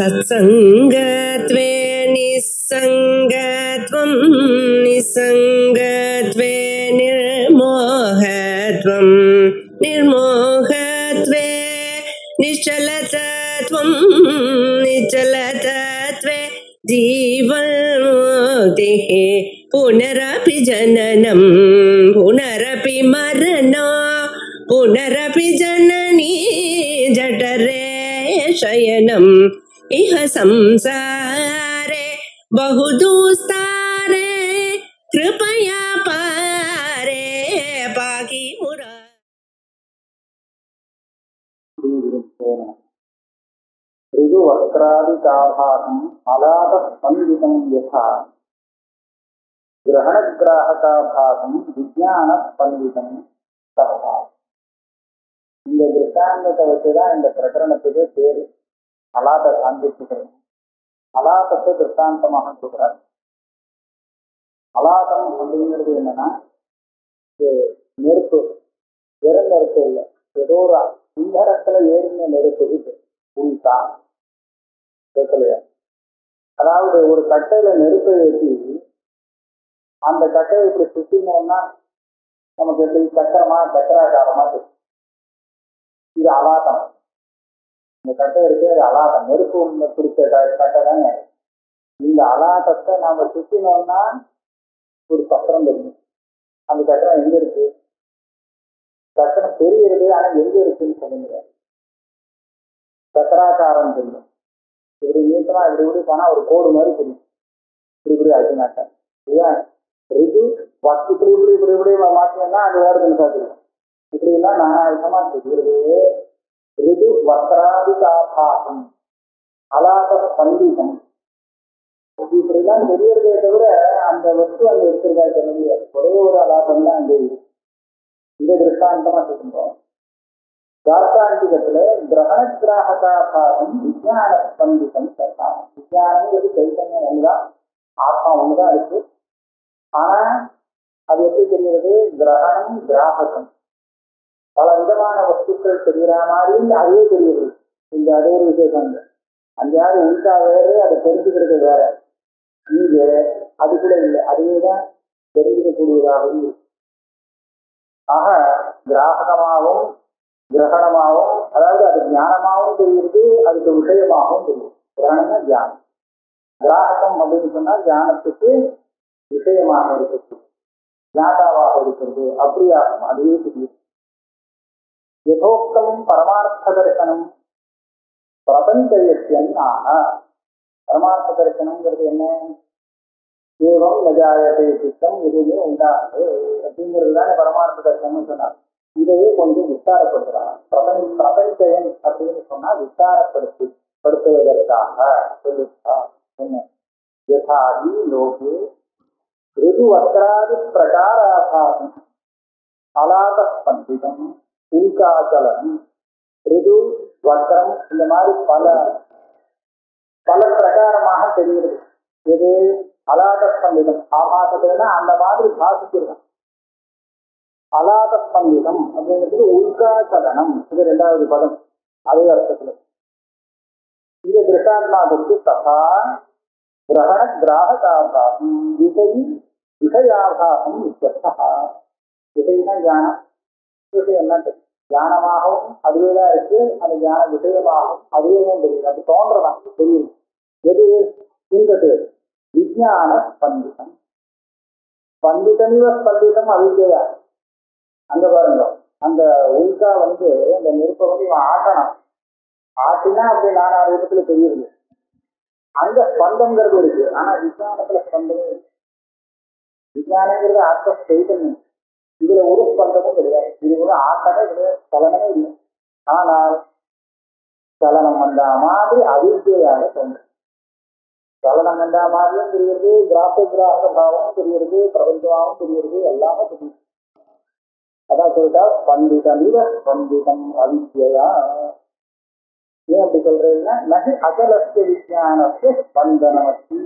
सत्संगत्वे निस्संगत्वं निस्संगत्वे निर्मोहत्वं निर्मोहत्वे निश्चलतत्वं निश्चलतत्वे जीवन्मुक्तिः पुनरपि जननं पुनरपि मरणं पुनरपि जननी जठरे शयनम् इह संसारे बहुदुस्तारे कृपया पारे पाहि मुरा। ऋजुवक्रादिकाभासम् अलापस्पन्दितं यथा ग्रहणग्राहकाभासं विज्ञानस्पन्दितं तथा। இந்த திருஷ்டாந்தத்தை வச்சுதான் இந்த பிரகரணத்துக்கு பேரு அலாத சாந்திச்சுக்கிறது. அலாதத்தை திருஷ்டாந்தமாக கொடுக்குறாரு. அலாதம் அப்படிங்கிறது என்னன்னா, நெருப்பு வெறும் நெருப்பு இல்லை, ஏதோ ஒரு இந்தரத்துல ஏறின நெருப்பு உள்தா கேட்கலையா. அதாவது ஒரு கட்டையில நெருப்பை ஏற்றி அந்த கட்டையை இப்படி சுத்தினோம்னா நமக்கு எப்படி சக்கராகாரமா தெரியும். இது அலாதம். இந்த கட்டை இருக்கு, அது அலாதம். நெருப்பு ஒன்று பிடிச்ச கட்டை தாங்க. இந்த அலாதத்தை நாம சுத்தினோம்னா ஒரு சக்கரம் தெரியும். அந்த சக்கரம் எங்க இருக்கு? சக்கரம் தெரியுது, ஆனா எங்க இருக்குன்னு சொல்ல முடியாது. சக்கராக்காரம் தெரியும். இப்படி நீட்டமா இப்படி இப்படி போனா ஒரு கோடு மாதிரி தெரியும். இப்படி இப்படி ஆக்கினாக்க இல்லையா? ரிது இப்படி இப்படி இப்படி இப்படி மாற்றினா அது வேறு தெரியும். இப்படி எல்லாம் நானா விதமா தெரிகிறது. ரிது வக்ராதிகாபாசம் அலாத ஸ்பந்திதம் இப்படிதான் தெரியறதே தவிர அந்த வஸ்து அங்க இருக்கிறதா சொல்ல முடியாது. ஒரே ஒரு அலாதம் தான் அங்கே இருக்கு. இந்த திருஷ்டாந்தமா சொல்றோம். தார்த்தாந்திகத்துல கிரகணகிராககாபாசம் விஜயான ஸ்பந்திதம் சர்க்காரம். விஜயானங்கிறது சைத்தன்யம் ஒண்ணுதான், ஆத்மா ஒண்ணுதான் இருக்கு. ஆனா அது எப்படி தெரிகிறது? கிரகணம் கிராககம் பல விதமான வஸ்துக்கள் தெரிகிற மாதிரி அதே தெரியுது. இந்த அதே ஒரு விசேஷம் அந்த யாரு உள்கா வேறு, அதை தெரிஞ்சுக்கிறது வேற. இங்க அது கூட இல்லை, அதுவேதான் தெரிஞ்சுக்கக்கூடியதாகவும் இருக்கு. ஆக கிராகமாகவும் கிரகணமாகவும், அதாவது அது ஞானமாகவும் தெரியுது, அதுக்கு விஷயமாகவும் தெரியுது. கிரகணம்னா தியானம், கிராககம் அப்படின்னு சொன்னா தியானத்துக்கு விஷயமாக இருக்கிறது, ஞாதாவாக இருக்கிறது. அப்படியாகும் அதுவே தெரியுது. யதோக்தம் பரமார்த்த தரிசனம் பிரபஞ்சயத்தியன்னாக. பரமார்த்த தரிசனம்ங்கிறது என்ன? ஏவம் நஜாயத்தை சித்தம் எதுவுமே உண்டாகுது அப்படிங்கிறது தானே பரமார்த்த தரிசனம் சொன்னார். இதையே கொஞ்சம் விஸ்தாரப்படுத்துறாங்க. பிரபஞ்சயன் அப்படின்னு சொன்னா விஸ்தாரப்படுத்துவதற்காக சொல்லிட்டா என்ன? யதாதி லோகே ரிது வக்ராதி பிரகாராபாசம் அலாத ஸ்பந்திதம் உல்காச்சலம் ரிது வக்ரம் இந்த மாதிரி பல பல பிரகாரமாக தெரிகிறது. எது? அலாத ஸ்பந்திதம். ஆபாசத்துலன்னா அந்த மாதிரி பாசிச்சிருக்கான். அலாத ஸ்பந்திதம் அப்படிங்கிறது உல்காச்சலனம். இது ரெண்டாவது பதம், அதே அர்த்தத்துல. இது திருஷ்டாத்மாவுக்கு ததா கிரகண கிராககாபாசம் விஷயாபாசம் இத்தியர்த்தः. விஷயம்னா ஞானம், விஷயம்னா தெரியும். ஞானமாகவும் அதுவேதான் இருக்கு, அந்த ஞான விஷயமாகவும் அதுவேதான் தெரியுது. அது தோன்றதான் தெரியுது. எது? இந்த விஜயான ஸ்பந்திதம். ஸ்பந்திதமிவ ஸ்பந்திதம் அவித்யா. அங்க பாருங்க, அந்த உல்கா அந்த நெருப்பை இவன் ஆட்டணும். ஆட்டினா அப்படி நானா ரூபத்துல தெரியுது. அங்க ஸ்பந்தங்கிறது இருக்கு, ஆனா விஜயானத்துல ஸ்பந்தமே இருக்கு. விஜயானங்கிறது ஆத்ம சைதன்யம். இதுல ஒரு ஸ்பந்தமும் கிடையாது. இது ஒரு ஆட்டமே கிடையாது, சலனமே இல்லை. ஆனால் சலனம் வந்த மாதிரி அவித்யாக தோன்றும். சலனம் வந்த மாதிரியும் தெரியுது, கிராக பாவமும் தெரியுது, பிரபஞ்சமாகவும் தெரியுது, எல்லாமே தெரியுது. அதான் சொல்லிட்டா ஸ்பந்திதம் இவ ஸ்பந்திதம் அவித்யா. ஏன் அப்படி சொல்றேன்னா, நகி அகலஸ்ய விஜயானஸ்ய ஸ்பந்தனமஸ்தி.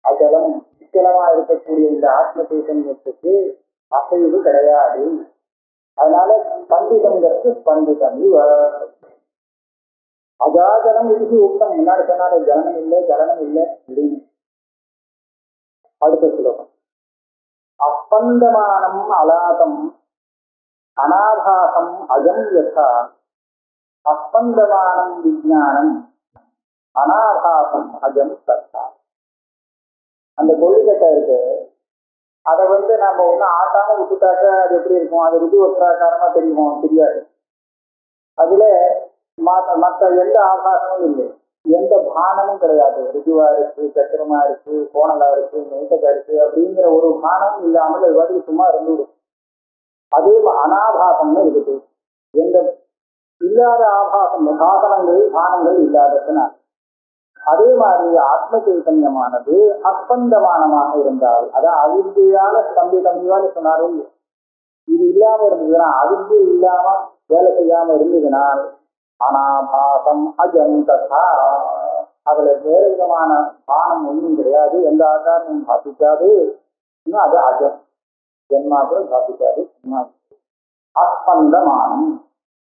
அகலம் சிக்கலமா இருக்கக்கூடிய இந்த ஆத்ம சைதன்யத்துக்கு அசைவு கிடையாது. அதனால ஸ்பந்திதம்ங்கிறது ஸ்பந்திதம் இவ அஜாஜனம் இது உத்தம். முன்னாடி சொன்ன அதனால ஜனனம் இல்லை ஜலனம் இல்லை அப்படின்னு. அடுத்த ஸ்லோகம். அப்பந்தமானம் அலாதம் அநாபாசம் அஜம் யதா அப்பந்தமானம் விஜானம் அநாபாசம் அஜம் தத்தா. அந்த கொள்ளிக்கட்டை இருக்கு, அதை நம்ம ஒன்றும் ஆட்டாம விட்டுட்டாக்க அது எப்படி இருக்கும்? அது ருதி ஒற்றாக்காரமா தெரியுமோ? தெரியாது. அதுல மற்ற எந்த ஆகாசமும் இல்லை, எந்த பானமும் கிடையாது. ருஜுவா இருக்கு, சத்திரமா இருக்கு, கோணலா இருக்கு, நெய்தக்கா இருக்கு அப்படிங்கிற ஒரு பானமும் இல்லாமல் அது வந்து சும்மா இருந்துவிடும். அதே அனாபாசம்னு இருக்குது. எந்த இல்லாத ஆபாசம் பானங்கள் இல்லாததுனால். அதே மாதிரி ஆத்ம சைத்தன்யமானது அப்பந்தமானமாக இருந்தால், அதான் அவித்தியால ஸ்தம்பிதம்னு சொன்னாலும் இது இல்லாம இருந்ததுன்னா, அவித்தியை இல்லாம வேலை செய்யாம இருந்ததுனால் அனாபாசம் அஜம் ததா. அதுல வேற விதமான பானம் ஒன்றும் கிடையாது, எந்த ஆகாரமும் பாதிக்காது. இன்னும் அது அஜம், ஜென்மாத்திரம் பாதிக்காது. அப்பந்தமானம்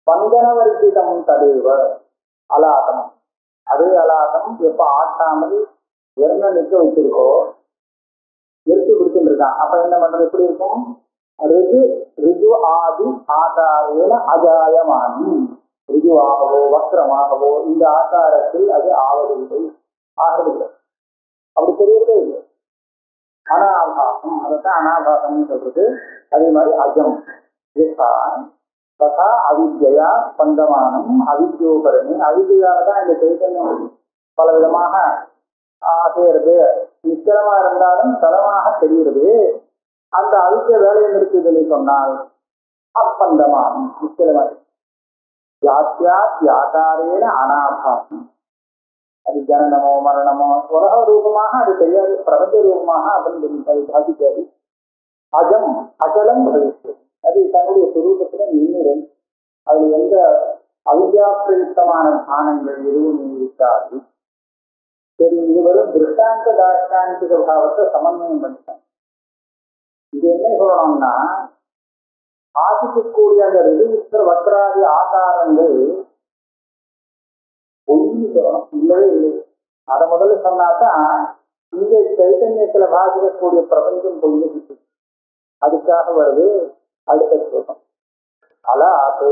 பந்தனவர்ஜிதம் ததேவ அலாதம். அதே அலாதம் எப்ப ஆட்டாமல் வெறும் நிற்க வச்சிருக்கோ, நிறுத்தி பிடிச்சுட்டு இருக்கான். அப்ப என்ன பண்றது? எப்படி இருக்கும்? ரிஜு ரிஜு ஆதி ஆகாரேன அஜாயமானி. ரிஜுவாகவோ வக்ரமாகவோ இந்த ஆகாரத்தில் அது ஆவதில்லை, ஆகிறதில்லை, அப்படி தெரியறதே இல்லை. அனாபாசம், அதைத்தான் அனாபாசம்னு சொல்றது. அதே மாதிரி அஜம் ததா அவித்யா ஸ்பந்தமானம் அவித்யோகரணி. அவித்யாலதான் இந்த சைத்தன்யம் பல விதமாக ஆகிறது. நிச்சலமா இருந்தாலும் தளமாக தெரிகிறது. அந்த அவித்ய வேலையை நிறுத்துதலை சொன்னால் அப்பந்தமானம் நிச்சலமாக யாத்தியாக்காரேன அனாபாசம். அது ஜனனமோ மரணமோ உலக ரூபமாக அது தெரியாது, பிரபஞ்ச ரூபமாக அப்படின்னு அது பாதிக்காது. அஜம் அச்சலம் பவிஷ்யம், அது தன்னுடைய சுரூபத்துல நின்றுடும். அதுல எந்த அவித்யாபிரயுக்தமான தானங்கள் எதுவும் இருக்காது. சரி, இது வரும் திருஷ்டாந்த தாஷ்டாந்திக பாவத்தை சமன்வயம் பண்ணிட்டாங்க. இது என்ன சொல்லணும்னா, ஆசிக்கக்கூடிய அந்த ரிஜுவிஸ்வர வக்ராதி ஆகாரங்கள் பொய்ன்னு சொல்லணும், இல்லவே இல்லை. அதை முதல்ல சொன்னாதான் இந்த சைத்தன்யத்துல பாதிக்கக்கூடிய பிரபஞ்சம் பொய்யிட்டு. அதுக்காக வருது அடுத்த ஸ்லோகம். அலாது.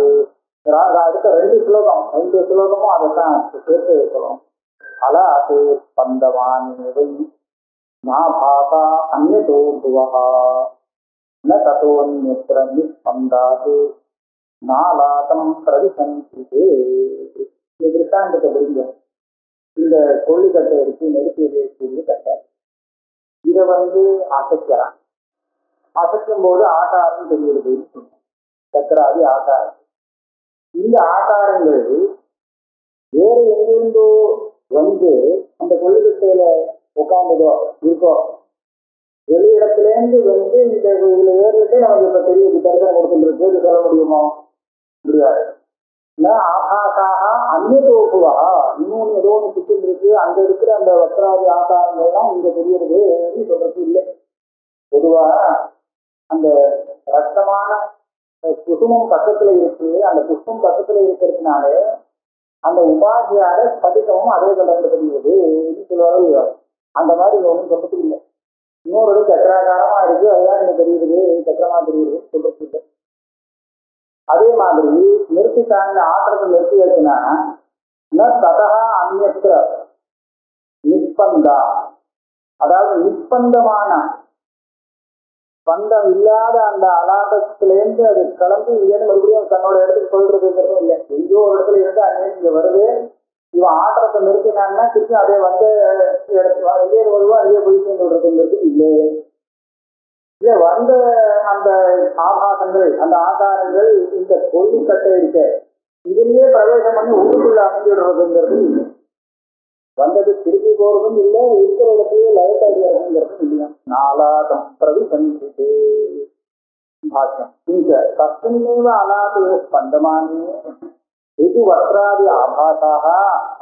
அடுத்த ரெண்டு ஸ்லோகமும் அதைத்தான் சேர்த்து சொல்லணும். அலாது பந்தவானேவை நாபாசா அந்நதோ புவஹா ந ததோன்யத்ர நிஸ்பந்தாது நாலாதம் பிரவிசந்திதே. இந்த திருஷ்டாந்தத்தை புரிஞ்ச இந்த கொள்ளிக்கட்டை இருக்கு, நெருப்பி எரியக்கூடிய கட்டை. இதை அசைக்கிறான். அசைக்கும் போது ஆகாரம் தெரிகிறது. சக்கராதி ஆகாரம். இந்த ஆகாரங்கள் வேறு எங்கிருந்தோ அந்த கொள்ளிக்கட்டையில உட்கார்ந்ததோ இருக்கோ, வெளியிடத்திலேருந்து இந்த இதுல ஏறிட்டு நமக்கு இப்ப தெரியுது, தரிசனம் கொடுத்துருக்கு. சொல்ல முடியுமோ? முடியாது. ஆகாசாக அந்நதோபுவா, இன்னொன்னு ஏதோ ஒன்று சுத்திட்டு இருக்கு, அங்க இருக்கிற அந்த வஸ்திராதி ஆகாரங்கள்லாம் இங்க தெரியுது சொல்றது இல்லை. பொதுவா அந்த ரத்தமான குசுமம் பக்கத்துல இருக்கு, அந்த புஷ்பம் பக்கத்துல இருக்கிறதுனாலே அந்த உபாதியார ஸ்படிகமும் அதே கலந்து தெரியுது சொல்லுவாங்க. அந்த மாதிரி ஒன்றும் சொல்றதுக்கு இல்லை. இன்னொரு சக்கராகாரமா இருக்கு, அதுதான் இங்க தெரியுது, சக்கரமா தெரியுது சொல்றது இல்லை. அதே மாதிரி நிறுத்திட்டாங்க, ஆற்றத்தை நிறுத்தி வச்சுன்னா ததா அந்நியத்திர நிஸ்பந்தா, அதாவது நிஸ்பந்தமான பந்தம் இல்லாத அந்த அலாபத்திலேருந்து அது கலந்து இங்கேருந்து மறுபடியும் தன்னோட இடத்துக்கு சொல்றதுங்கிறதும் இல்லை. எங்கேயோ ஒரு இடத்துல இருந்து அங்கே இங்க வருது. இவன் ஆற்றத்தை நிறுத்தினான்னா திருப்பி அதே எங்கே வருவா அங்கே போயிட்டு சொல்றதுங்கிறது இல்லை. இதை அந்த ஆபாசங்கள், அந்த ஆகாரங்கள் இந்த கொள்ளிக்கட்டை இருக்க இதுலயே பிரவேசம் பண்ணி ஊருக்குள்ள அமைஞ்சிடுறதுங்கிறது இல்லை. வந்தது திருப்பி போறதும் இல்லை, இருக்கிற இடத்துலயே லயத்தாகிறதுங்கிறதும் இல்லையா. நாலாதம் பிரவிசந்திதே பாஷ்யம். இங்க தஸ்மின்னேவ அலாதே ஸ்பந்தமானே ரிஜு வஸ்திராதி ஆபாசாக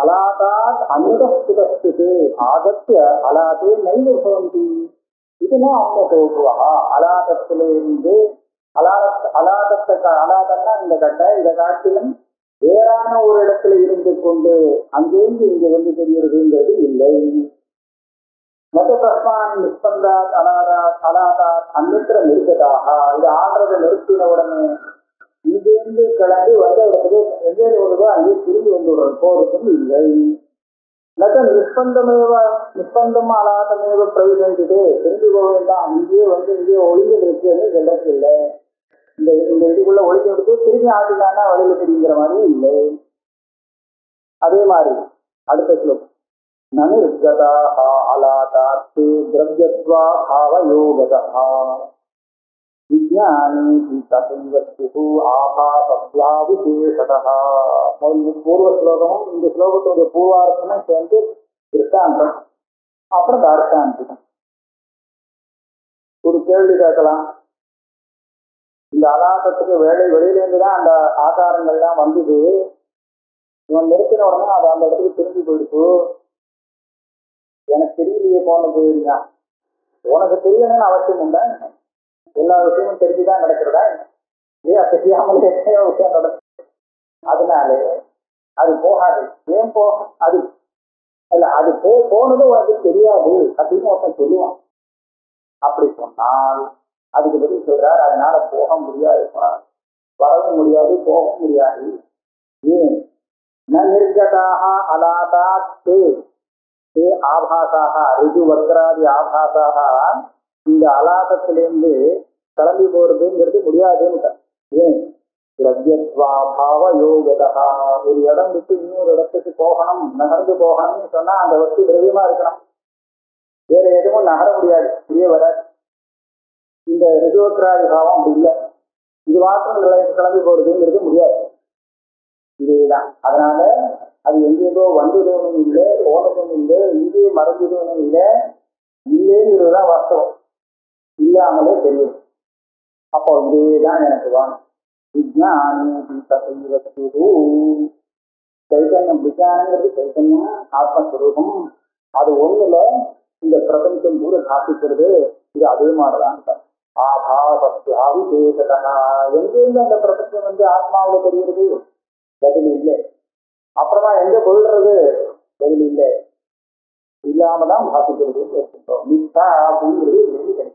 அலாதாத் அந்நதஸ்திதஸ்திதே ஆகத்ய அலாதே நைவ பவந்தி. இதுதான் அந்நதோபுவா. அலாதத்திலிருந்து அலாதன்னா இந்த கட்டை, இதை காட்டிலும் வேறான ஒரு இடத்துல இருந்து கொண்டு அங்கேருந்து இங்க வந்து தெரிகிறதுங்கிறது இல்லை. மதஸ்மான் நிஸ்பந்தாத் அலாதாத் அலாதாத் அந்நித்திர நிறுத்ததாக இது ஆடுறதை நிறுத்தின உடனே இங்கேருந்து கிளம்பி வந்த இடத்துக்கு எங்கே வருதோ அங்கே திரும்பி வந்துடுறது போறதும் இல்லை. நட்ட நிஸ்பந்தம் அலாதமேவ பிரவிசந்திட்டு திரும்பி போக வேண்டாம், இங்கேயே வந்து இங்கேயே ஒளிஞ்சு இருக்குன்னு சொல்றது இல்லை. இந்த இந்த இதுக்குள்ள ஒளிஞ்சு எடுத்து திரும்பி ஆடினான்னா வழியில் தெரியுங்கிற மாதிரி இல்லை. அதே மாதிரி அடுத்த ஸ்லோகம் நனிர்கதாக அலாதாத்து திரவ்யத்வா பாவயோகதா விஜ்ஞானி தசைவஸ்து ஆபாசத்வா விசேஷதா. பூர்வ ஸ்லோகமும் இந்த ஸ்லோகத்துடைய பூர்வார்த்தமும் சேர்ந்து திருஷ்டாந்தம், அப்புறம் தார்ஷ்டாந்திகம். ஒரு கேள்வி கேட்கலாம், இந்த அலாசத்துக்கு வெளியிலேருந்து தான் அந்த ஆதாரங்கள்லாம் வந்தது, இவன் நிறுத்தின உடனே அது அந்த இடத்துக்கு திரும்பி போயிடுச்சு, எனக்கு தெரியலையே போனது இல்லையா? உனக்கு தெரியணும்னு அவசியம் உண்டா? எல்லா விஷயமும் தெரிஞ்சுதான் நடக்கிறதா? தெரியாமலே எத்தனையோ விஷயம் நடக்கும். அதனால அது போகாது. ஏன் போகும்? அது இல்ல, அது போனது உனக்கு தெரியாது அப்படின்னு ஒருத்தன் சொல்லுவான். அப்படி சொன்னால் அதுக்கு பதில் சொல்றார், அதனால போக முடியாது, வரவும் முடியாது, போக முடியாது. ஏன்? நிர்கதாக அலாதாத் ஆபாசாக ரிஜு வக்ராதி ஆபாசாக இந்த அலாதத்திலிருந்து கிளம்பி போறதுங்கிறது முடியாதுன்னு. ஏன்? திரவியத்வாபாவ யோகதா. ஒரு இடம் விட்டு இன்னொரு இடத்துக்கு போகணும், நகர்ந்து போகணும்னு சொன்னா அந்த வஸ்து திரவியமா இருக்கணும், வேற எதுவும் நகர முடியாது, வெளியே வராது. இந்த ரிஜுவக்ராதி பாவம் அப்படி இல்லை, இது மாத்திரம் கிளம்பி போறதுங்கிறது முடியாது. இதேதான். அதனால அது எங்கேயோ வந்ததும் இல்லை, போனதும் இல்லை, இங்கே மறைஞ்சதும் இல்லை, இல்லைங்கிறதுதான் வாஸ்தவம், இல்லாமலே தெரியும். அப்போ இதேதான் எனக்கு வேணும். சைத்தன்யம், விஜயானங்கிறது சைத்தன்யம், ஆத்மஸ்வரூபம். அது ஒண்ணுல இந்த பிரபஞ்சம் கூட காப்பிக்கிறது. இது அதே மாதிரிதான் ஆபாசத்யாவிசேஷதா. எங்கிருந்து அந்த பிரபஞ்சம் வந்து ஆத்மாவில தெரிகிறது? பதில் இல்லை. அப்புறமா எங்க போயிடுறது? பதில் இல்லை. இல்லாமதான் பாசிக்கிறது. மிச்சா அப்படிங்கிறது கிடைக்கும்.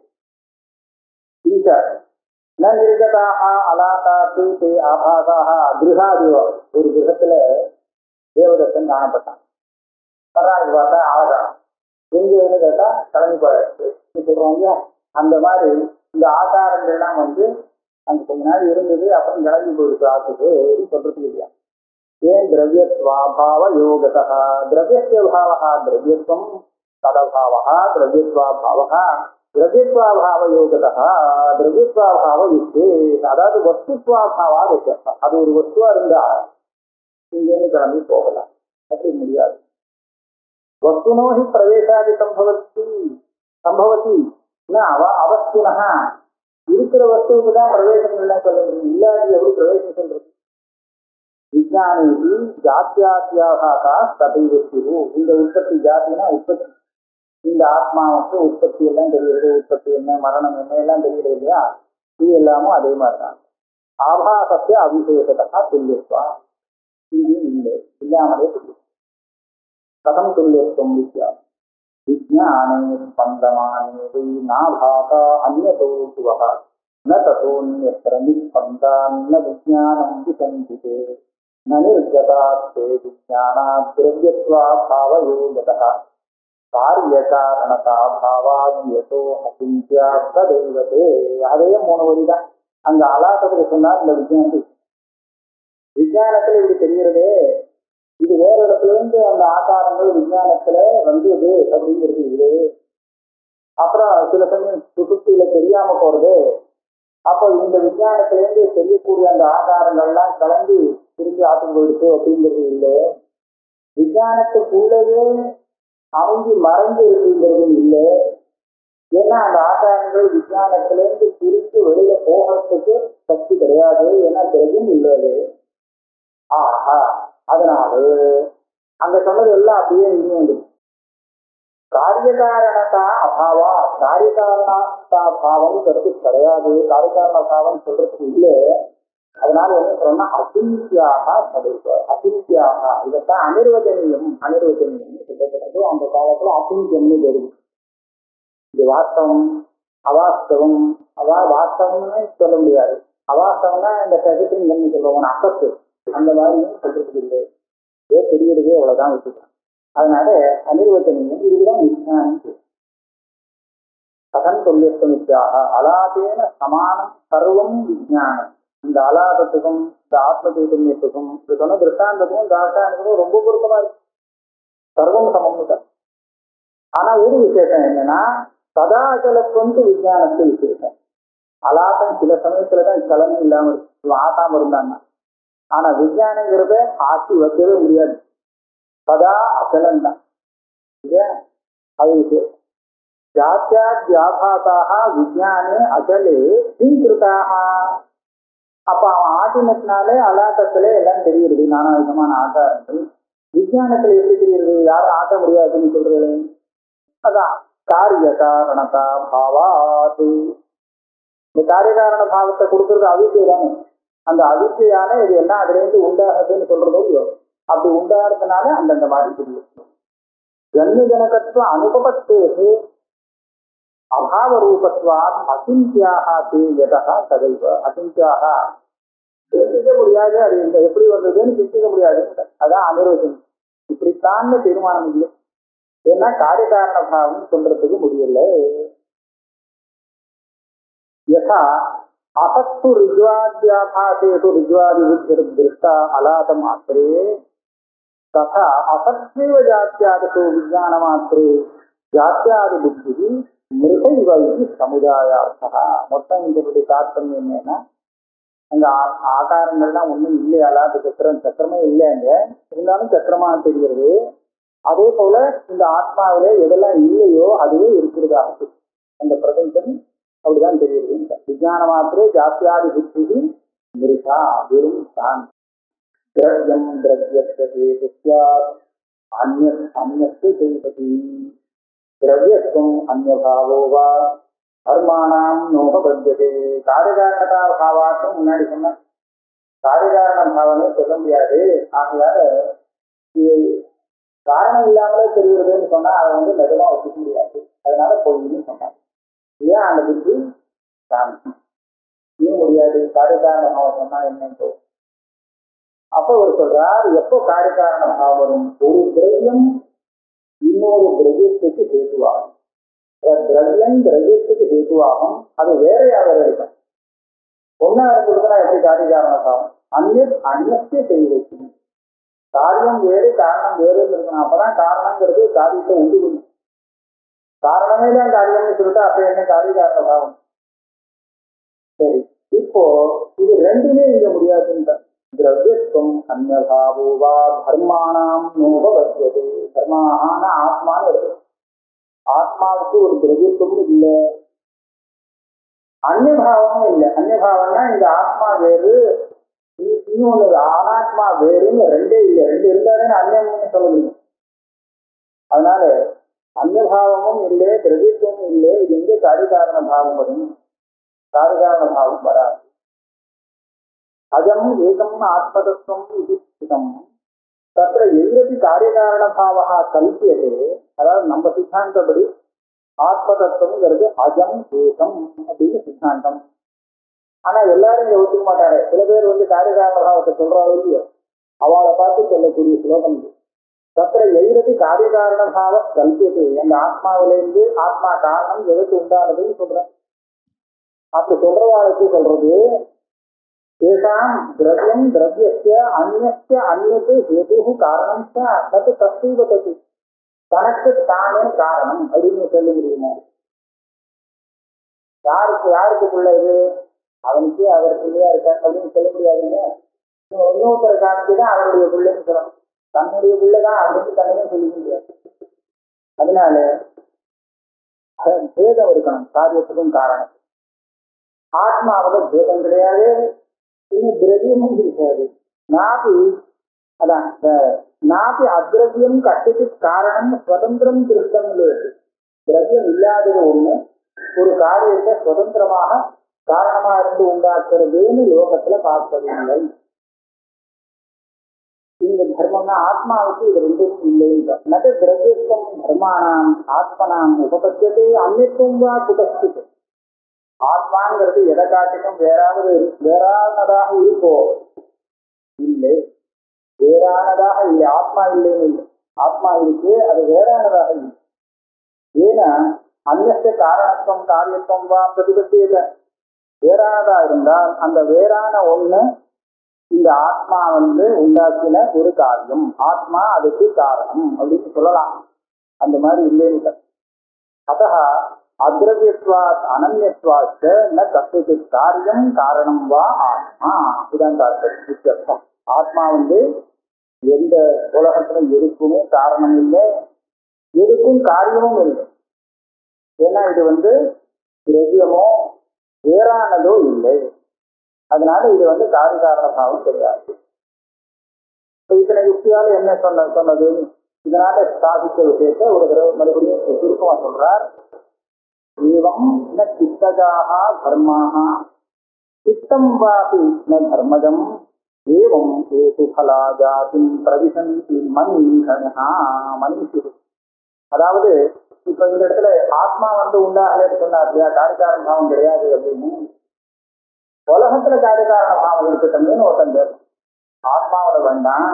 அலாதாத்து ஆபாசாக கிரகாதிவோ. ஒரு கிரகத்துல தேவதத்தன் காணப்பட்டான். கர்நாடக பார்த்தா ஆகா எங்கன்னு கேட்டா கிளம்பி சொல்றோம். அந்த மாதிரி இந்த ஆதாரங்கள்லாம் வந்து அங்க கொஞ்ச நாள் இருந்தது, அப்புறம் கிளம்பி போயிருக்கு ஆத்துக்கு சொல்றது இல்லையா? ஏன்? திரவியத்வாபாவ யோகதா. திரவியஸ்ய பாவகா திரவியத்வம், ததபாவகா திரவியத்வாபாவகா, திரவியத்வாபாவ யோகதா திரவியத்வாபாவ யுக்தே. அதாவது வஸ்துத்வாபாவா வித்தியாசம். அது ஒரு வஸ்துவா இருந்தா இங்கேன்னு கிளம்பி போகலாம், அப்படி முடியாது. வஸ்துனோஹி பிரவேசாதி சம்பவத்தி அவஸ்துனா. இருக்கிற வஸ்துவுக்கு தான் பிரவேசம் இல்லை சொல்ல முடியும், இல்லாது எப்படி பிரவேசம் சொல்றது? விஜயானி ஜாத்தியாத்தியாகா ததைவஸ்து. இந்த உற்பத்தி ஜாத்தினா உற்பத்தி, இந்த ஆத்மாவுக்கு உற்பத்தி எல்லாம் தெரியுது, உற்பத்தி என்ன, மரணம் என்ன எல்லாம் தெரியுது இல்லையா? இது எல்லாமும் அதே மாதிரிதான். ஆபாசத்தை அவிசேஷத்தா துல்லியத்வா. இது இல்லை, இல்லாமலே தெரியும். கதம் துல்லியத்துவம் வித்யா விஜயானே ஸ்பந்தமானே நாபாசா அந்நதோ சுவஹ ந ததோன்யத்ர நிஸ்பந்தான்ன விஜயானம் விசந்திதே நிர்கதாத்தே விஜயானாத் திரவியத்வாபாவயோகதா காரியகாரணதா பாவாத்யதோ அகிஞ்சா ததைவதே. அதே 3 வரிதான் அங்க அலாசத்துக்கு சொன்னார். இந்த விஜயானத்துல இப்படி தெரிகிறதே, இது வேற இடத்துல இருந்து அந்த ஆதாரங்கள் விஞ்ஞானத்துல வந்தது அப்படிங்கிறது இது. அப்புறம் சில சமயம் சுசுப்தியில தெரியாம போறது. அப்போ இந்த விஞ்ஞானத்திலேருந்து தெரியக்கூடிய அந்த ஆதாரங்கள்லாம் கலந்து திரும்பி ஆட்டம் போயிடுச்சு அப்படிங்கிறது இல்லை. விஞ்ஞானத்துக்குள்ளவே அமைஞ்சு மறைஞ்சு இருக்குங்கிறது இல்லை. ஏன்னா அந்த ஆதாரங்கள் விஞ்ஞானத்திலேருந்து பிரித்து வெளியில போகிறதுக்கு சக்தி கிடையாது, ஏன்னா திரவியம் இல்லை. ஆஹா, அதனால அங்க சொன்னது எல்லாம் அப்படியே இங்கே வந்து காரியகாரணத்தா அபாவா. காரியகாரணத்தா பாவம் கருத்து கிடையாது, காரியகாரண பாவம் சொல்றதுக்கு இல்லை. அதனால என்ன சொல்றோம்னா அசிந்தியாக தடைப்ப அசிந்தியாக இதைத்தான் அனிர்வச்சனியம் சொல்லப்படுறது. அந்த காலத்துல அசிந்தியம்னு தெரியும். இது வாஸ்தவம் அவாஸ்தவம், வாஸ்தவம்னு சொல்ல முடியாது, அவாஸ்தவம்னா இந்த சகத்தின்னு சொல்லுவோம் அசத்து, அந்த மாதிரியும் சொல்றது இல்லை. ஏதோ தெரியுறது அவ்வளவுதான் வச்சுக்கலாம். அதனால அனிர்வச்சனியம் இதுதான் விஞ்ஞானம். கதம் தொல்லியத்துவமித்யாக அலாதேன சமானம் சர்வம் விஞ்ஞானம். இந்த அலாதத்துக்கும் இந்த ஆத்ம சைதன்யத்துக்கும் இது சொன்ன திருஷ்டாந்தத்துக்கும் தாஷ்டானுக்கும் ரொம்ப பொருத்தமா இருக்கு. சர்வம் சமம். ஆனா ஒரு விசேஷம் என்னன்னா சதாச்சலத்துவம் விஞ்ஞானத்து விசேஷம். அலாதம் சில சமயத்துலதான் சலனம் இல்லாம இருக்கு, இவன் ஆட்டாம இருந்தாங்க. ஆனா விஞ்ஞானங்கிறத ஆட்சி வைக்கவே முடியாது, சதா அச்சலம் தான் இல்லையா? அது விசேஷம். ஜாத்தியாத்யாபாசாக விஞ்ஞானே அச்சலே ஸ்வீகிருதாக. அப்ப அவன் ஆட்டினத்தினாலே அலாட்டத்திலே எல்லாம் தெரியுது, நானா விதமான ஆட்டாரங்கள். விஞ்ஞானத்துல எப்படி தெரியுது? யாரும் ஆட்ட முடியாதுன்னு சொல்றது. அதான் காரிய காரணதா பாவாது. இந்த காரியகாரண பாவத்தை கொடுக்கறது அவித்யை தானே. அந்த அவித்யான இது என்ன அதுல இருந்து உண்டாகுதுன்னு சொல்றதோ இல்லையோ, அப்படி உண்டாகிறதுனால அந்தந்த மாதிரி தெரியும். ஜன்ம ஜனகத்துவ அனுபவத்தேகு அபாவ ரூபத்வாத் அசிந்தியாக யதா ததைவ. அசிந்தியாக சிந்திக்க முடியாது, அது இந்த எப்படி வந்ததுன்னு சிந்திக்க முடியாது. அதான் அனிர்வச்சனம். இப்படித்தான் தீர்மானம் இல்லை. ஏன்னா காரியகாரண பாவம் சொல்றதுக்கு முடியல. யதா அசத்து ரிஜ்வாத்யாபாசேஷு ரிஜ்வாதி புத்திர்திருஷ்டா அலாத மாத்திரே ததா அசத்வேவ ஜாத்தியாதிஷு விஞ்ஞான மாத்திரே ஜாத்தியாதி புத்தி மிருகைவ இது சமுதாயார்த்தா. மொத்தம் இதனுடைய தாற்பயம் என்னன்னா, அங்க ஆகாரங்கள்லாம் ஒண்ணும் இல்லையாலா, அது சக்கரமே இல்லைங்க, இருந்தாலும் சக்கரமா தெரிகிறது. அதே போல இந்த ஆத்மாவில எதெல்லாம் இல்லையோ அதுவே இருக்கிறதாக அந்த பிரபஞ்சம் அப்படிதான் தெரியுது. விஞ்ஞான மாத்திரே ஜாத்தியாதி புத்தி மிருகா வெறும் தான். திரவியம் திரவியத்தை அந்நியத்து செய்வதி திரவியத்துவம் அந்நியபாவோ வா கர்மாணாம் நோகபத்தியதே. காரியகாரணதா பாவாட்டும் முன்னாடி சொன்ன காரியகாரண பாவனை சொல்ல முடியாது. ஆகையால இது காரணம் இல்லாமலே தெரிகிறதுன்னு சொன்னா அதை நிஜமா வச்சுக்க முடியாது. அதனால பொய்ன்னு சொன்னாங்க. ஏன் அந்த புத்தி ஏன் முடியாது? காரியகாரண பாவம் சொன்னா என்னன்னு அப்ப ஒரு சொல்றார், எப்போ காரியகாரண பாவம் வரும்? ஒரு திரவியம் இன்னொரு திரவியத்துக்கு ஹேதுவாகும். திரவியம் திரவியத்துக்கு ஹேதுவாகும், அது வேறையாக இருக்கும். ஒன்னா இருக்கிறதுனா எப்படி காரியகாரண பாவம்? அந்நிய செய்து வைக்கணும். காரியம் வேறு காரணம் வேறுன்னு இருக்கணும். அப்பதான் காரணங்கிறது காரியத்தை உண்டு பண்ணும். காரணமே தான் காரியம்னு சொல்லிட்டு அப்ப என்ன காரியகாரண பாவம்? சரி, இப்போ இது ரெண்டுமே இங்க முடியாதுன்னு. திரவியத்துவம் அந்நியபாவோ வா தர்மானாம் நோபவத்தியதே. தர்மான ஆத்மான்னு இருக்கு. ஆத்மாவுக்கு ஒரு திரவியத்துவமும் இல்லை, அந்நியபாவமும் இல்லை. அந்நியபாவம்னா இந்த ஆத்மா வேறு இன்னொன்னு அனாத்மா வேறுன்னு ரெண்டே இல்லை. ரெண்டு இருந்தாலே அந்நியம்னு சொல்ல முடியும். அதனால அந்நியபாவமும் இல்லை, திரவியத்துவமும் இல்லை. இது எங்கே காரியகாரண பாவம் வரும்? காரியகாரண பாவம் வராது. அஜம் ஏகம் ஆத்மதத்துவம் இது ஸ்திதம் தத்திர எதிரப்பி காரியகாரண பாவா கல்பியதே. அதாவது நம்ம சித்தாந்தப்படி ஆத்மதத்துவம்ங்கிறது அஜம் ஏகம் அப்படின்னு சித்தாந்தம். ஆனா எல்லாரும் இங்க ஒத்துக்க மாட்டாரு. சில பேர் காரியகாரண பாவத்தை சொல்றாங்க இல்லையோ, அவளை பார்த்து சொல்லக்கூடிய ஸ்லோகம் இது. தத்திர எதிரப்பி காரியகாரண பாவ கல்பியதே. அந்த ஆத்மாவிலிருந்து ஆத்மா காரணம் எதற்கு உண்டானதுன்னு சொல்றேன். அப்படி சொல்றவாளுக்கு சொல்றது ஏஷாம் திரவியம் திரவியஸ்ய அந்நிய அந்நியத்து ஹேது காரணம் தத்து தஸ்தீவ தத்து. தனக்கு தானே காரணம் அப்படின்னு சொல்ல முடியுமா? யாருக்கு பிள்ளை இது? அவனுக்கு அவர் பிள்ளையா இருக்க அப்படின்னு சொல்ல முடியாதுங்க. இன்னொருத்தர் காரணத்துதான் அவருடைய பிள்ளைன்னு சொல்லணும். தன்னுடைய பிள்ளைதான் அப்படின்னு தன்னையே சொல்லிக்க முடியாது. அதனால பேதம் இருக்கணும் காரியத்துக்கும் காரணம். ஆத்மாவோட பேதம் கிடையாது, இன்னும் திரவியமும் இருக்காது. நாபி அத்ரவியம் கட்டுக்கு காரணம் சுதந்திரம் திருஷ்டம். திரவியம் இல்லாதது ஒண்ணு ஒரு காரியத்தை சுதந்திரமாக காரணமா இருந்து உண்டாக்குறதுன்னு லோகத்துல பார்ப்பதில்லை. இந்த தர்மம்னா ஆத்மாவுக்கு இது ரெண்டும் இல்லைங்க. நக திரவியத்துவம் தர்மானாம் ஆத்மனாம் உபபத்தியத்தை அன்னித்துவம் வா குடஸ்தித்து. ஆத்மாங்கிறது எதை காட்டிலும் வேறானதாக இருக்கோ இல்லை, வேறானதாக இல்லை. ஆத்மா இல்லைன்னு இல்லை, ஆத்மா இருக்கு, அது வேறானதாக இல்லை. ஏன்னா அந்நிய காரணத்துவம் காரியத்துவம் வா பிரதிபத்தியத. வேறானதா இருந்தால் அந்த வேறான ஒண்ணு இந்த ஆத்மா உண்டாக்கின ஒரு காரியம், ஆத்மா அதுக்கு காரணம் அப்படின்னு சொல்லலாம். அந்த மாதிரி இல்லைன்னு அத அத்ரவியத்வாத் அனன்யத்வாச்ச ந கஸ்யசி காரியம் காரணம் வா ஆத்மா. இதுதான் அர்த்தம். ஆத்மா எந்த உலகத்துல எதுக்குமே காரணம் இல்லை, எதுக்கும் காரியமும் இல்லை. ஏன்னா இது திரவியமோ வேறானதோ இல்லை. அதனால இது காரிகாரண பாவம் கிடையாது. இப்ப இத்தனை யுக்தியால என்ன சொன்னது இதனால சாதித்த விஷயத்தை ஒரு தடவை மறுபடியும் சுருக்கமா சொல்றார். ஏவம் ந சித்தஜாக தர்மாக சித்தம் வாபி ந தர்மஜம் ஏவம் ஏது பலா ஜாதி பிரவிசந்தி மனிஷி. அதாவது இப்ப இந்த இடத்துல ஆத்மா உண்டாகலன்னு சொன்னார் இல்லையா, காரிகாரண பாவம் கிடையாது அப்படின்னு. உலகத்துல காரிகாரண பாவம் இருக்கட்டும்னு ஒருத்தன் பேர். ஆத்மாவோட வேண்டாம்,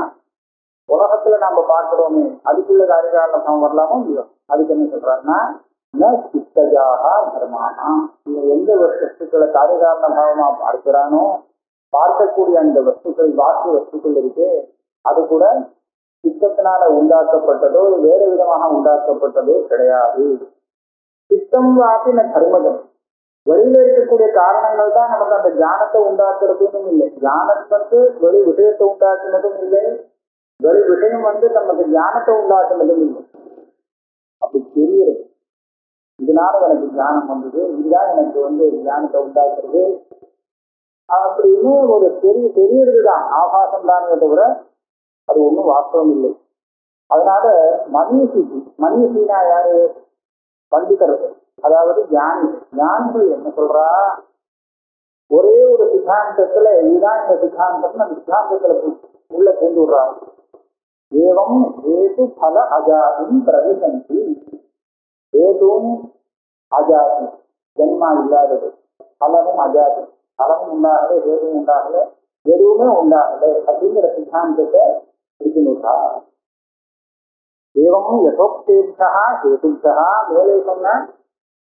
உலகத்துல நாம பார்க்கிறோமே அதுக்குள்ள காரிகாரண பாவம் வரலாமோ இல்லையோ. அதுக்கு என்ன சொல்றாருன்னா சித்தஜாக தர்மானா, எந்த வஸ்துக்களை காரிகாரண பாவமா பார்க்கிறானோ பார்க்கக்கூடிய அந்த வஸ்துக்கள் வாக்கு வஸ்துக்கள் இருக்கு, அது கூட சித்தத்தினால உண்டாக்கப்பட்டதோ வேறு விதமாக உண்டாக்கப்பட்டதோ கிடையாது. சித்தம் வாக்கின தர்மஜம், வெளியில இருக்கக்கூடிய காரணங்கள் தான் நமக்கு அந்த ஞானத்தை உண்டாக்குறதும் இல்லை. ஞானத்துக்கு வெளி விஷயத்தை உண்டாக்குனதும் இல்லை, வெளி விஷயம் நமக்கு ஞானத்தை உண்டாக்குனதும் இல்லை. அப்படி தெரியுது, இதனால எனக்கு ஞானம் வந்தது, இதுதான் எனக்கு ஞானத்தை உண்டாக்குறது அப்படின்னு ஒரு தெரியறதுதான், ஆபாசம் தானே தவிர அது ஒன்றும் வாஸ்தவம் இல்லை. அதனால மனிஷினா யாரு? பண்டிதர்கள், அதாவது ஞானிகள் என்ன சொல்றா, ஒரே ஒரு சித்தாந்தத்துல இதுதான் இந்த சித்தாந்தம், அந்த சித்தாந்தத்துல உள்ள கொண்டு விடுறாங்க. ஏவம் ஏது பல அஜாதிம் பிரவிசந்தி. ஏதும் அஜாதி, ஜென்மா இல்லாதது, பலனும் அஜாதி, பலனும் உண்டாகல, ஏதும் உண்டாகல, எதுவுமே உண்டாகல அப்படிங்கிற சித்தாந்தத்தை இருக்குனுட்டா. ஏவம் யசோக்தேப்தா ஹேதுப்தா, மேலே சொன்ன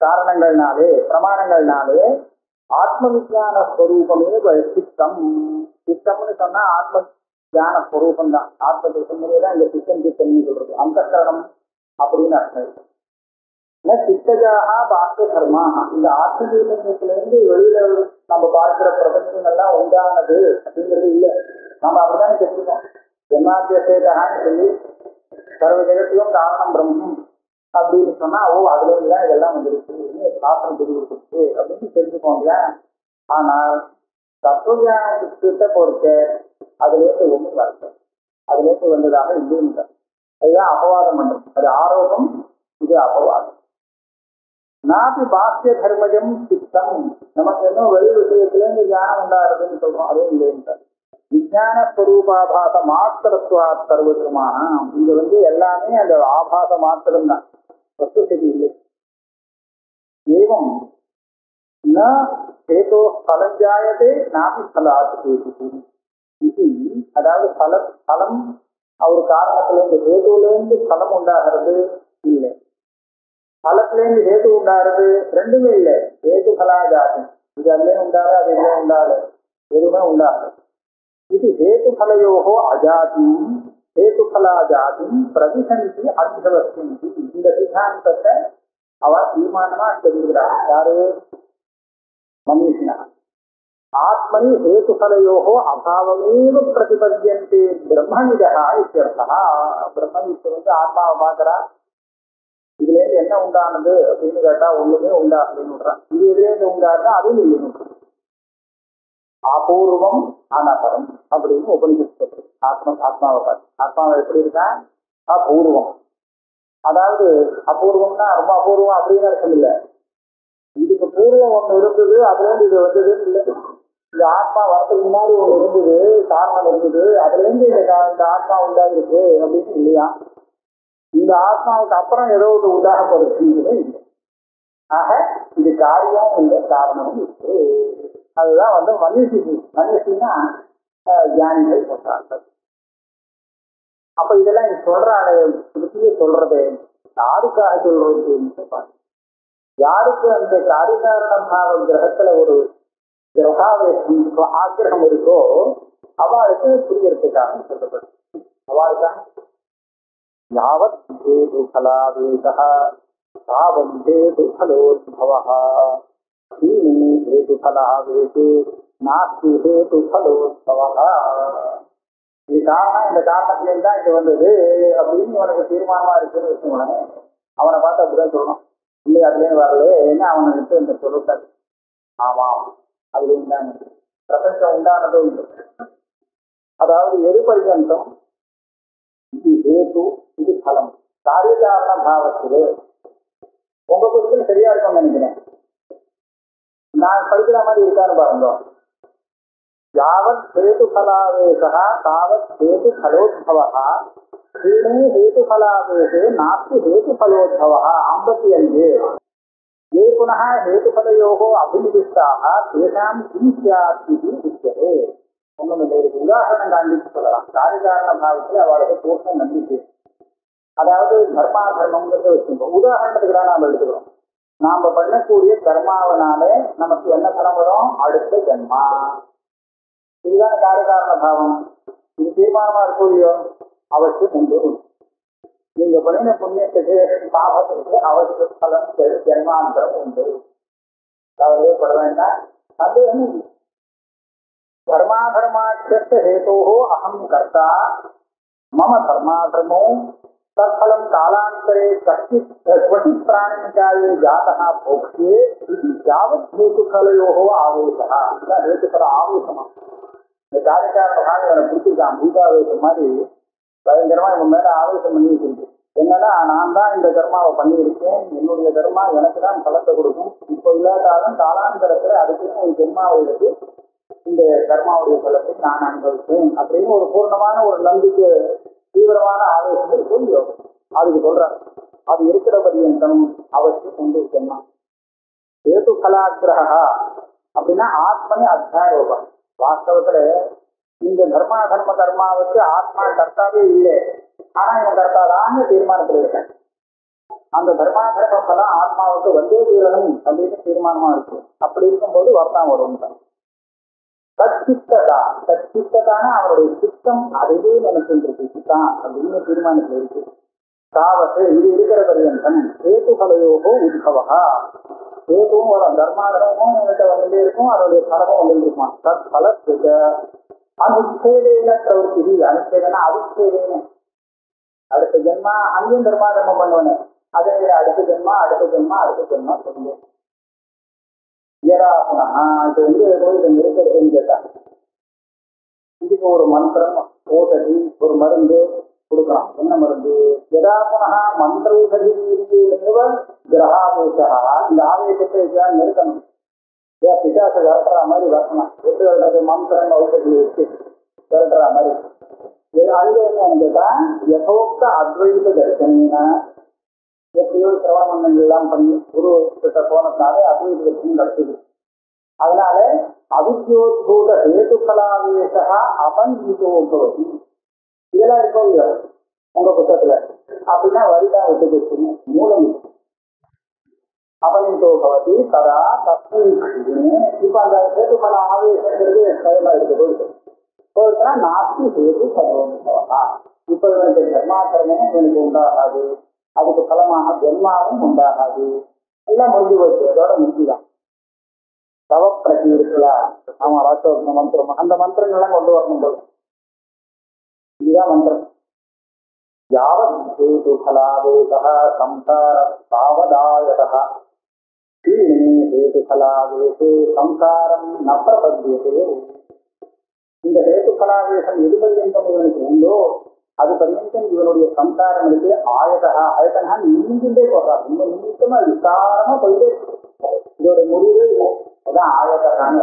காரணங்கள்னாலே பிரமாணங்கள்னாலே ஆத்ம விஜான ஸ்வரூபமே சித்தம். சித்தம்னு சொன்னா ஆத்ம தியான ஸ்வரூபம் தான், ஆத்ம தான் இந்த சித்தம்னு சொல்றது. அந்தகரணம் அப்படின்னு அர்த்தம். சித்தஜாக பாக்கிய தர்மாக, இந்த ஆத்ம சைதன்யத்திலிருந்து வெளியில நம்ம பார்க்கிற பிரபஞ்சங்கள்லாம் உண்டானது அப்படிங்கிறது இல்லை. நம்ம அப்படித்தானே தெரிஞ்சுக்கோம். ஜென்மாத்தியசேதான்னு சொல்லி சர்வ ஜெகத்தையும் காரணம் பிரம்மம் அப்படின்னு சொன்னா, அதுல இருந்துதான் இதெல்லாம் வந்துருக்கு, சாஸ்திரம் தெரிவிச்சிருக்கு அப்படின்னு தெரிஞ்சுக்கோங்க. ஆனால் தத்துவஞானத்திட்ட பொறுத்த அதுல இருந்து ஒன்றும் வரல, அதுல இருந்து வந்ததாக இல்லைன்னு. அதுதான் அபவாதம் பண்றது. அது ஆரோகம், இது அபவாதம். நாபி பாக்கிய தர்மஜம் சித்தம், நமக்கு இன்னும் வெளி விஷயத்திலேருந்து ஞானம் உண்டாருதுன்னு சொல்றோம், அதுவும் இல்லைன்னு. விஞ்ஞான ஸ்வரூபாபாச மாத்திரத்துவா சர்வதமான, இங்க எல்லாமே அந்த ஆபாச மாத்திரம் தான், வஸ்துஸ்திதி இல்லை. ஏவம் ந ஹேதோ பலஞ்சாயதே நாபி பலாத் ஹேது. இது அதாவது பலம் ஒரு காரணத்திலிருந்து ஹேதுலேருந்து பலம் உண்டாகிறது இல்லை, பலத்திலேருந்து ஹேது உண்டாகிறது ரெண்டுமே இல்லை. ஹேது பலாஜாதி, இது அல்லே உண்டாது அது இல்லை உண்டாது, எதுவுமே உண்டாது. இது ஹேது பலயோகோ அஜாதி ஹேது பலாஜாதி பிரதிசந்தி அத்தியவசியந்தி. இந்த சித்தாந்தத்தை அவர் தீர்மானமா தெரிஞ்சுக்கிறார். யாரு? மனிஷனா. ஆத்மனி ஹேது பலயோகோ அபாவமேவ பிரதிபத்தியந்தே பிரம்மவிதா இத்தியர்த்தா. பிரம்மவித்து ஆத்மாவை பார்க்கிறா, இதுல இருந்து என்ன உண்டானது அப்படின்னு கேட்டா ஒண்ணுமே உண்டாகலன்னு. இது எதுல இருந்து உண்டாருன்னா அதுவும் இல்லைன்னு. அபூர்வம் அனபரம் அப்படின்னு உபனிஷத்து. ஆத்மாவை பார்த்து, ஆத்மாவை எப்படி இருக்கா? அபூர்வம். அதாவது அபூர்வம்னா ரொம்ப அபூர்வம் அப்படின்னு அர்த்தம் இல்லை, இதுக்கு பூர்வம் ஒண்ணு இருந்தது, அதுல இருந்து இது வந்ததுன்னு இல்லை. இந்த ஆத்மா வரதுக்கு முன்னாடி ஒண்ணு இருந்தது, காரணம் இருந்தது, அதுல இருந்து இந்த ஆத்மா உண்டாயிருக்கு அப்படின்னு இல்லையா? இந்த ஆத்மாவுக்கு அப்புறம் ஏதோ ஒரு உண்டாகப்படுறது. ஆக இது காரியமும் இல்லை, காரணமும் இருக்கு. அதுதான் மனுஷினா ஞானிகள் சொல்றாங்க. அப்ப இதெல்லாம் சொல்றாங்க, திருப்பியே சொல்றது யாருக்காக சொல்றது? யாருக்கு அந்த காரிகாரண பாவ கிரகத்துல ஒரு கிரகாவேசம் ஆக்கிரகம் இருக்கோ அவளுக்கு புரியறதுக்காக சொல்லப்படும். அவளுக்காக யாவத் ஹேது ஃபலாவேதஹ தாவத் ஹேது ஃபலோத்பவஹ தீனி ஹேது ஃபலாவேதே நாஸ்தி ஹேது ஃபலோத்பவஹ. இது காரணம், இந்த காரணத்திலேருந்து தான் இது வந்தது அப்படின்னு உனக்கு தீர்மானமா இருக்குன்னு வச்சுக்கோங்க. அவனை பார்த்து அப்படிதான் சொல்லணும். இல்லை அதுலேருந்து வரல என்ன அவனுக்கு இந்த சொல்லிட்டாரு. ஆமாம், அதுலேருந்து தான் பிரபஞ்சம் உண்டானதோ இல்லை. அதாவது எது பர்யந்தம் இது ஹேது இது பலம் காரியகாரண பாவத்திலே உங்க புத்தகம் சரியா இருக்கும்னு நினைக்கிறேன். நான் படிக்கிற மாதிரி இருக்கான்னு பாருங்க. யாவத் ஹேது ஃபலாவேஷா தாவத் ஹேது ஃபலோத்பவஹ ஸ்ரீணி ஹேது ஃபலாவேஷே நாஸ்தி ஹேது ஃபலோத்பவஹ. 55 ये पुनः हेतुफलयोः अभिनिविष्टाः तेषां किं स्यात् इति उच्यते. ஒண்ணுமில்லை, இருக்கு உதாரணம் காண்பித்து சொல்லலாம். காரியகாரண பாவத்தில் அவளுக்கு தோற்றம் நம்பிக்கை. அதாவது தர்மாதர்மங்கிறத வச்சுக்கோம். உதாரணத்துக்கு தான் நாம் எடுத்துக்கிறோம். நாம பண்ணக்கூடிய கர்மாவனாலே நமக்கு என்ன பலம் வரும்? அடுத்த ஜென்மா. இதுதான் காரியகாரண பாவம். இது தீர்மானமா இருக்கும் இல்லையோ? அவசியம் உண்டு. நீங்க பண்ணின புண்ணியத்துக்கு பாவத்துக்கு அவசிய பலம் ஜென்மாந்திரம் உண்டு. கவலைப்பட வேண்டாம், சந்தேகம் இல்லை. धर्माधर्माख्यस्य हेतोः अहं कर्ता मम धर्माधर्मो तत्फलं कालान्तरे क्वचित् प्राणिनिकाये जातः भोक्ष्ये इति यावत् हेतुफलयोः आवेशः. இதுதான் हेतुफल ஆவேசமா. இந்த காரியக்காரன பாகம் இவனை பிடிச்சிருக்கான். பூதாவேசம் மாதிரி பயங்கரமா இவன் மேல ஆவேசம் பண்ணி வச்சிருக்கு. என்னன்னா, நான் தான் இந்த கர்மாவை பண்ணியிருக்கேன், என்னுடைய கர்மா எனக்கு தான் பலத்தை கொடுக்கும். இப்போ இல்லாட்டாலும் காலாந்தரத்துல அதுக்குன்னு ஒரு ஜென்மாவை எடுத்து இந்த கர்மாவுடைய பலத்தை நான் அனுபவித்தேன் அப்படின்னு ஒரு பூர்ணமான ஒரு நம்பிக்கை, தீவிரமான ஆவேசம் இருக்கும். அதுக்கு சொல்றேன், அது இருக்கிற பரியந்தம் அவசியம் கொண்டு சொன்னான். ஹேது ஃபலாக்கிரகா அப்படின்னா ஆத்மனி அத்தியாரோபம். வாஸ்தவத்துல இந்த தர்மாதர்ம கர்மாவுக்கு ஆத்மா கர்த்தாவே இல்லை, ஆனா இவன் கர்த்தாதான்னு தீர்மானத்தில் இருக்கேன். அந்த தர்மாதர்ம பலம் ஆத்மாவுக்கு வந்தே தீரணும் அப்படின்னு தீர்மானமா இருக்கு. அப்படி இருக்கும்போது வர்த்தான் வரும். தச்சித்ததான அவருடைய சித்தம் அதுவே நினைக்கின்றது சித்தான் அப்படின்னு தீர்மானத்தில் இருக்கு. தாவத்து இது இருக்கிற பரியந்தம் ஹேது ஃபலயோகோ உத்பவஹா. ஹேதுவும் வரும், தர்மாதர்மமும் என்கிட்ட வந்துட்டே இருக்கும், அதோடைய பலமும் வந்துட்டு இருக்குமா. தத் பலத்துக்கு அனுச்சேதேன பிரவருத்தி. அனுச்சேதனா அவிச்சேதேன அடுத்த ஜென்மா அங்கேயும் தர்மாதர்மம் பண்ணுவனே, அதே அடுத்த ஜென்மா அடுத்த ஜென்மா அடுத்த ஜென்மா சொல்லுவேன். இது கோயில இருக்கிறதுன்னு கேட்டா இதுக்கு ஒரு மந்திரம் ஓட்டதி ஒரு மருந்து கொடுக்கலாம். என்ன மருந்து? எதா புனகா மந்திரௌஷதி கிரகாவேசா. இந்த ஆவேசத்தை நெருக்கணும். பிசாச விரட்டுற மாதிரி வரணும். எப்படி வர்றது? மந்திரம் ஔஷதி வச்சு விரட்டுற மாதிரி. அங்க என்னன்னு கேட்டா யதோக்த அத்வைத தர்சனா. எப்படியோ சிரவணங்கள் எல்லாம் பண்ணி குரு கிட்ட போனதுனால அத்வைத தர்சனம் நடத்துது. அதனால அவித்யோத்பூத ஹேதுஃபலாவேஷா அபஞ்சீதோ பவதி. இதெல்லாம் இருக்கும் இல்லையா உங்க புத்தகத்துல? அப்படின்னா வரிதான் விட்டு போச்சுன்னு மூலம் அபஞ்சீதோ பவதி ததா தஸ்மின். இப்ப அந்த ஹேதுஃபல ஆவேசங்கிறது கையில எடுத்து போயிட்டுனா நாஸ்தி ஹேது ஃபலோத்பவஹ. இப்ப இவனுக்கு ஜென்மாதர்மமும் இவனுக்கு உண்டாகாது, அதுக்கு பலமாக ஜென்மாவும் உண்டாகாது. எல்லாம் முடிஞ்சு போச்சு, அதோட முடிஞ்சுதான். தவப்பிரதி இருக்குல்ல, ஆமா ராசோக மந்திரம், அந்த மந்திரங்கள்லாம் கொண்டு வரணும் போது. இதுதான் மந்திரம். யாவத் ஹேது ஃபலாவேஷ சம்சார தாவதாயதஹ தீனி ஹேது ஃபலாவேஷே சம்சாரம் ந பிரபத்யதே. இந்த ஹேது ஃபலாவேஷம் எது பரியந்தம் இவனுக்கு உண்டோ அது பரியந்தம் இவனுடைய சம்சாரம் இருக்கு. ஆயதா ஆயத்தனா நீங்கிட்டே போடுறான். ரொம்ப நிமித்தமா விசாரமா போயிட்டே இருக்கு. இதோட முடிவே இல்லை. அதான் ஆயத்தரான.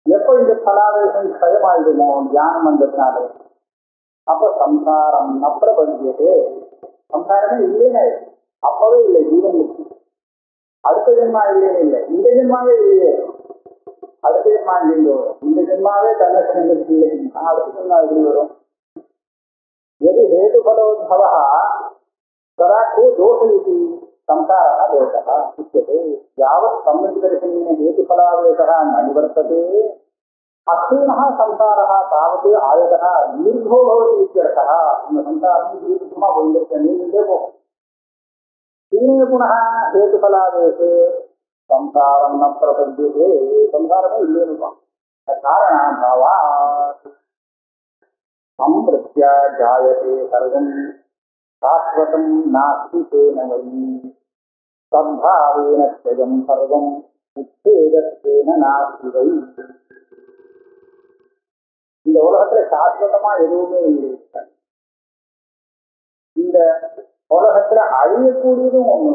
எப்போ இந்த பலாவேசம் பயமாயிடுமோ தியானம் வந்ததுனாலே, அப்ப சம்சாரம் நப்பிரபஞ்சது, சம்சாரமே இல்லையே, அப்பவே இல்லை. ஜீவன் முக்தி அடுத்த ஜென்மா இல்லையே இல்லை, இந்த ஜென்மாவே இல்லையே, அடுத்த ஜென்மா இல்லையோ, இந்த ஜென்மாவே தன்னை நிறுத்தி அடுத்த ஜென்மா எப்படி வரும்? எது ஹேது பலோத்பவ तदा को दोष इति संसारः दोषः उच्यते। यावत् सम्यग्दर्शनेन हेतुफलावेशः न निवर्तते अक्षीणः संसारः तावत् आयतः दीर्घो भवति इत्यर्थः। संसारं दीर्घमा वैलक्षण्यं पुनः हेतुफलावेशे संसारं न प्रपद्यते, संसारमे इल्लेनु कारणाभावात् संप्रत्या जायते सर्वं शाश्वतं नास्ति तेन वै तद्भावेन त्यजं सर्वं उच्छेदत्वेन नास्ति वै। இந்த உலகத்துல சாஸ்வதமா எதுவுமே இல்லை. இந்த உலகத்துல அழியக்கூடியதும் ஒண்ணு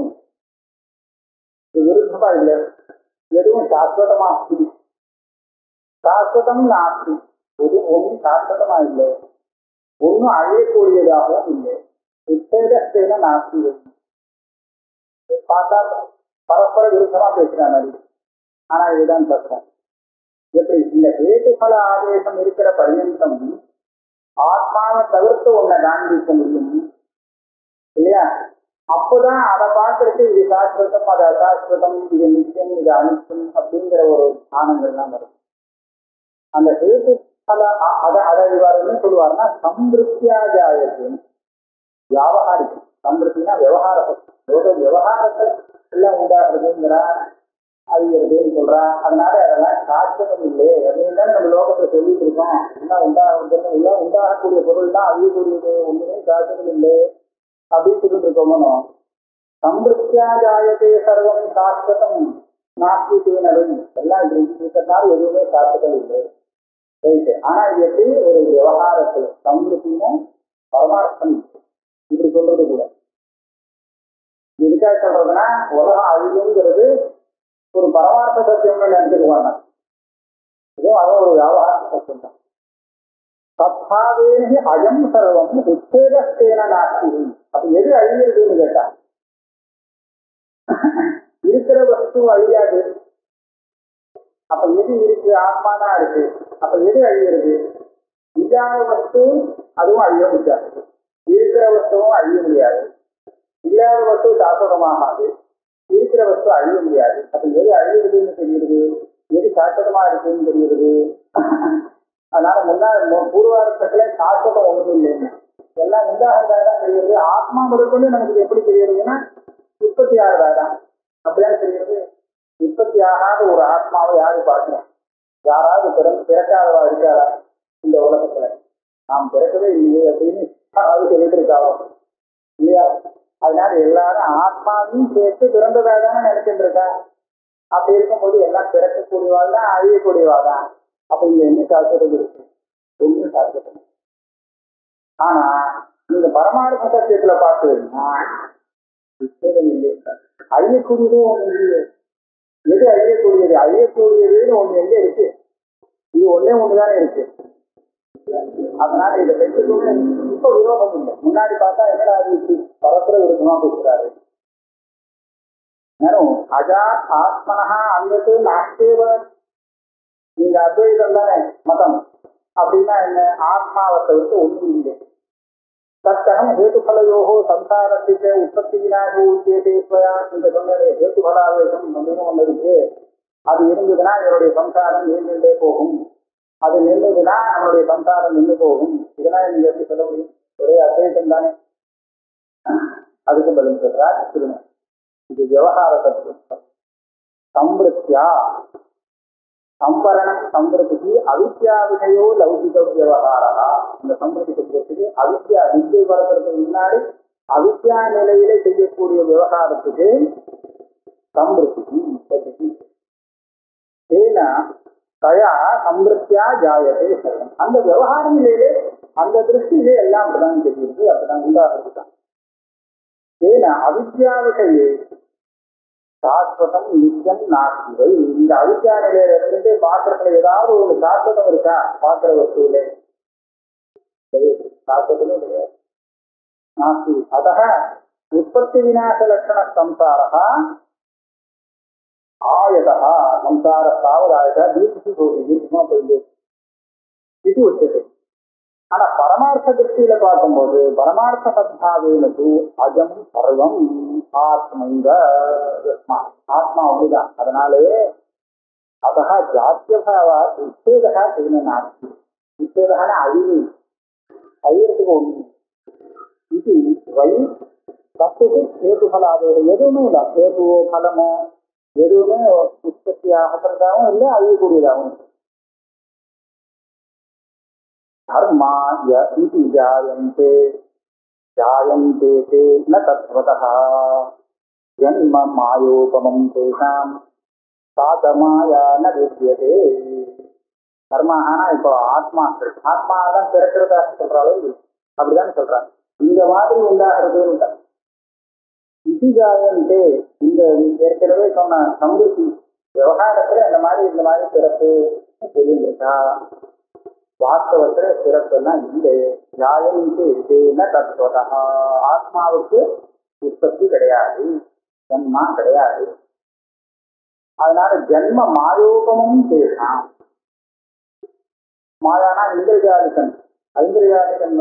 விருப்பமா இல்லை. எதுவும் சாஸ்வதமா சாஸ்வதம் நாஸ்தி, ஒன்றும் சாஸ்வதமா இல்லை, ஒன்றும் அழியக்கூடியதாகவும் இல்லை. உச்சேதஸ்தேன நாஸ்தி. பார்த்தா பரஸ்பர விருப்பமா பேசுறாங்க, ஆனா இதுதான் சத்தம். எப்படி இந்த ஹேதுபல ஆதேசம் இருக்கிற பர்யந்தம் ஆத்மாவை தவிர்த்து ஒன்னை காண்பிக்க முடியும் இல்லையா? அப்போதான் அதை பார்க்கறதுக்கு இது சாஸ்வதம், அது அசாஸ்வதம், இது நிச்சயம், இது அனிச்சம் அப்படிங்கிற ஒரு ஞானங்கள்லாம் வரும். அந்த ஹேது பல அதை இவர் என்ன சொல்லுவாருன்னா சம்பிருத்தியா ஜாயத்து. வியாபகாரிக்கு சம்பிருத்தினா விவகாரத்தை, விவகாரத்தை எல்லாம் உண்டாகிறதுங்கிறா, அழியறதுன்னு சொல்றா. அதனால அதெல்லாம் சாஸ்வதம் இல்லை அப்படின்னு தான் நம்ம லோகத்தை சொல்லிட்டு இருக்கோம். எல்லாம் உண்டாகக்கூடிய பொருள் தான் அழியக்கூடியது, ஒண்ணுமே சாஸ்வதம் இல்லை அப்படின்னு சொல்லிட்டு இருக்கோமோ. சம்பிருத்தியா ஜாயத்தே சர்வம் சாஸ்வதம் நாஸ்தி தேனரும், எல்லாம் இருக்கிறதுனால எதுவுமே சாஸ்வதம் இல்லை. ரைட்டு. ஆனா இது எப்படி ஒரு விவகாரத்துல சம்பிருத்தின்னு பரமார்த்தம் இப்படி சொல்றது கூட. எதுக்காக சொல்றதுன்னா உலகம் அழிவுங்கிறது ஒரு பரமார்த்த சத்தியம் நினைச்சிருவாங்க. இதுவும் அதுவும் ஒரு வியாபார சத்தியம் தான். சத்தாவேனி அயம் சர்வம் உச்சேதஸ்தேன நாஸ்தி. அப்ப எது அழியுதுன்னு கேட்டா, இருக்கிற வஸ்து அழியாது. அப்ப எது இருக்கு? ஆத்மாதான் இருக்கு. அப்ப எது அழியிறது? இல்லாத வஸ்து அதுவும் அழிய முடியாது, இருக்கிற வஸ்துவும் அழிய முடியாது. இல்லாத வஸ்து சாஸ்வதமாகாது, இருக்கிற வஸ்து அழிய முடியாது. அப்ப எது அழியுதுன்னு தெரியுது, எது சாஸ்வதமா இருக்குன்னு தெரியுது. அதனால முன்னாடி பூர்வார்த்தத்துல சாஸ்வதம் ஒன்றும் இல்லைன்னு எல்லாம் உண்டாகிறதான் தெரியுது. ஆத்மா முதற்கொண்டு நமக்கு எப்படி தெரியுதுன்னா உற்பத்தி ஆகிறதாதான். அப்படிதான் தெரியுது. உற்பத்தி ஆகாத ஒரு ஆத்மாவை யாரு பார்க்கிறோம்? யாராவது பிறக்காதவா இருக்காரா இந்த உலகத்துல? நாம் பிறக்கவே இல்லையே அப்படின்னு யாராவது சொல்லிட்டு இருக்காவோ இல்லையா? அதனால எல்லாரும் ஆத்மாவையும் சேர்த்து பிறந்ததாக தானே நினைச்சிட்டு இருக்கா. அப்படி இருக்கும்போது எல்லாம் பிறக்கக்கூடியவாள் தான், அழியக்கூடியவா தான். அப்ப இங்க என்ன சாஸ்திரம் இருக்கு? ஒன்றும் சாஸ்திரம். ஆனா நீங்க பரமார்த்த சத்தியத்துல பார்த்தீங்கன்னா விசேதம் இல்லை, அழியக்கூடியதே ஒண்ணு இல்லையே. எது அழியக்கூடியது? அழியக்கூடியதுன்னு ஒண்ணு எங்க இருக்கு? இது ஒன்னே ஒண்ணுதானே இருக்கு. அதனால இதை பெற்றுக்கொண்டு இப்ப விரோதம் இல்லை. முன்னாடி பார்த்தா என்னடா அது பரஸ்பர விருப்பமா பேசுறாரு. நேரம் அஜா ஆத்மனஹா அந்நத்து நாஸ்தேவ. நீங்க அத்வைதம் தானே மதம். அப்படின்னா என்ன? ஆத்மாவை தவிர்த்து ஒன்றும் இல்லை. தத்தகம் ஹேதுபலயோகோ சம்சாரத்திற்கு உற்பத்தி விநாயகோ உச்சேதேஸ்வயா. இந்த சொன்ன ஹேதுபலாவேசம் அப்படின்னு ஒன்று இருக்கு. அது இருந்ததுன்னா என்னுடைய சம்சாரம் நீண்டுட்டே போகும், அது நின்றுதுன்னா நம்மளுடைய சம்சாரம் நின்று போகும். இதெல்லாம் நீங்க எப்படி சொல்ல முடியும்? ஒரே அத்வைதம் தானே. அதுக்கு பதில் சொல்றா திரும்ப. இது விவகார தத்துவம். சம்பிருத்தியா சம்பரணம் சம்பிருத்தி அவித்யா விஷயோ லௌகிக விவகாரா. இந்த சம்பிருத்தி சப்தத்துக்கு அவித்யா வித்யை வளர்க்கறதுக்கு முன்னாடி அவித்யா நிலையிலே செய்யக்கூடிய விவகாரத்துக்கு சம்பிருத்தி. ஏன்னா தயா சம்பிருத்தியா ஜாயத்தை சர்வம். அந்த விவகார நிலையிலே அந்த திருஷ்டியிலே எல்லாம் அப்படிதான் தெரியுது, அப்படிதான் உண்டாகிறது தான். ஏன்னா அவித்யா விஷயே சாஸ்வதம் நித்தியம் நாஸ்திவை. இந்த அவித்யா நிலையில இருந்துட்டு பாத்திரத்துல ஏதாவது ஒரு சாஸ்வதம் இருக்கா? பாத்திர வஸ்துவிலே சாஸ்வதமே கிடையாது. நாஸ்தி. அதः உற்பத்தி விநாச லட்சண சம்சாரः ஆயதः சம்சார தாவதாயதः தீர்த்தி போட்டி தீர்க்கமா போயிடுது இது உச்சத்தை. ஆனா பரமார்த்த திருஷ்டியில பார்க்கும்போது பரமார்த்த சத்பாவேனது அஜம் சர்வம் ஆத்மைங்க ஆத்மா ஒன்றுதான். அதனாலே அதா ஜாத்தியபாவா உச்சேதா செய்ய நாஸ்தி. உச்சேதான அழிவு, அழியறதுக்கு ஒண்ணு இது வை சத்துக்கு கேது பலாதே எதுவுமே இல்லை. கேதுவோ பலமோ எதுவுமே உற்பத்தி ஆகிறதாகவும் இல்லை, அழியக்கூடியதாகவும். धर्माय इति जायन्ते जायन्ते ते न तत्त्वतः जन्म मायोपमं तेषां सातमाया न विद्यते. கர்மானா இப்போ ஆத்மாதான் பிறக்கிறதாக சொல்றாலும் அப்படிதான் சொல்றாங்க. இந்த மாதிரி உண்டாகிறதுன்னு இது ஜாயந்தே இந்த ஏற்கனவே சொன்ன சம்புத்தி விவகாரத்துல இந்த மாதிரி பிறப்பு தெரிஞ்சிருக்கா? வாஸ்தவத்துல சிறப்பெல்லாம் இல்லை. ஜாயந்தேன தத்துவதா ஆத்மாவுக்கு உற்பத்தி கிடையாது, ஜன்மா கிடையாது. அதனால ஜன்ம மாயோகமும் பேசாம். மாயானா இந்திரஜாலிகன். ஐந்திரஜாலிகன்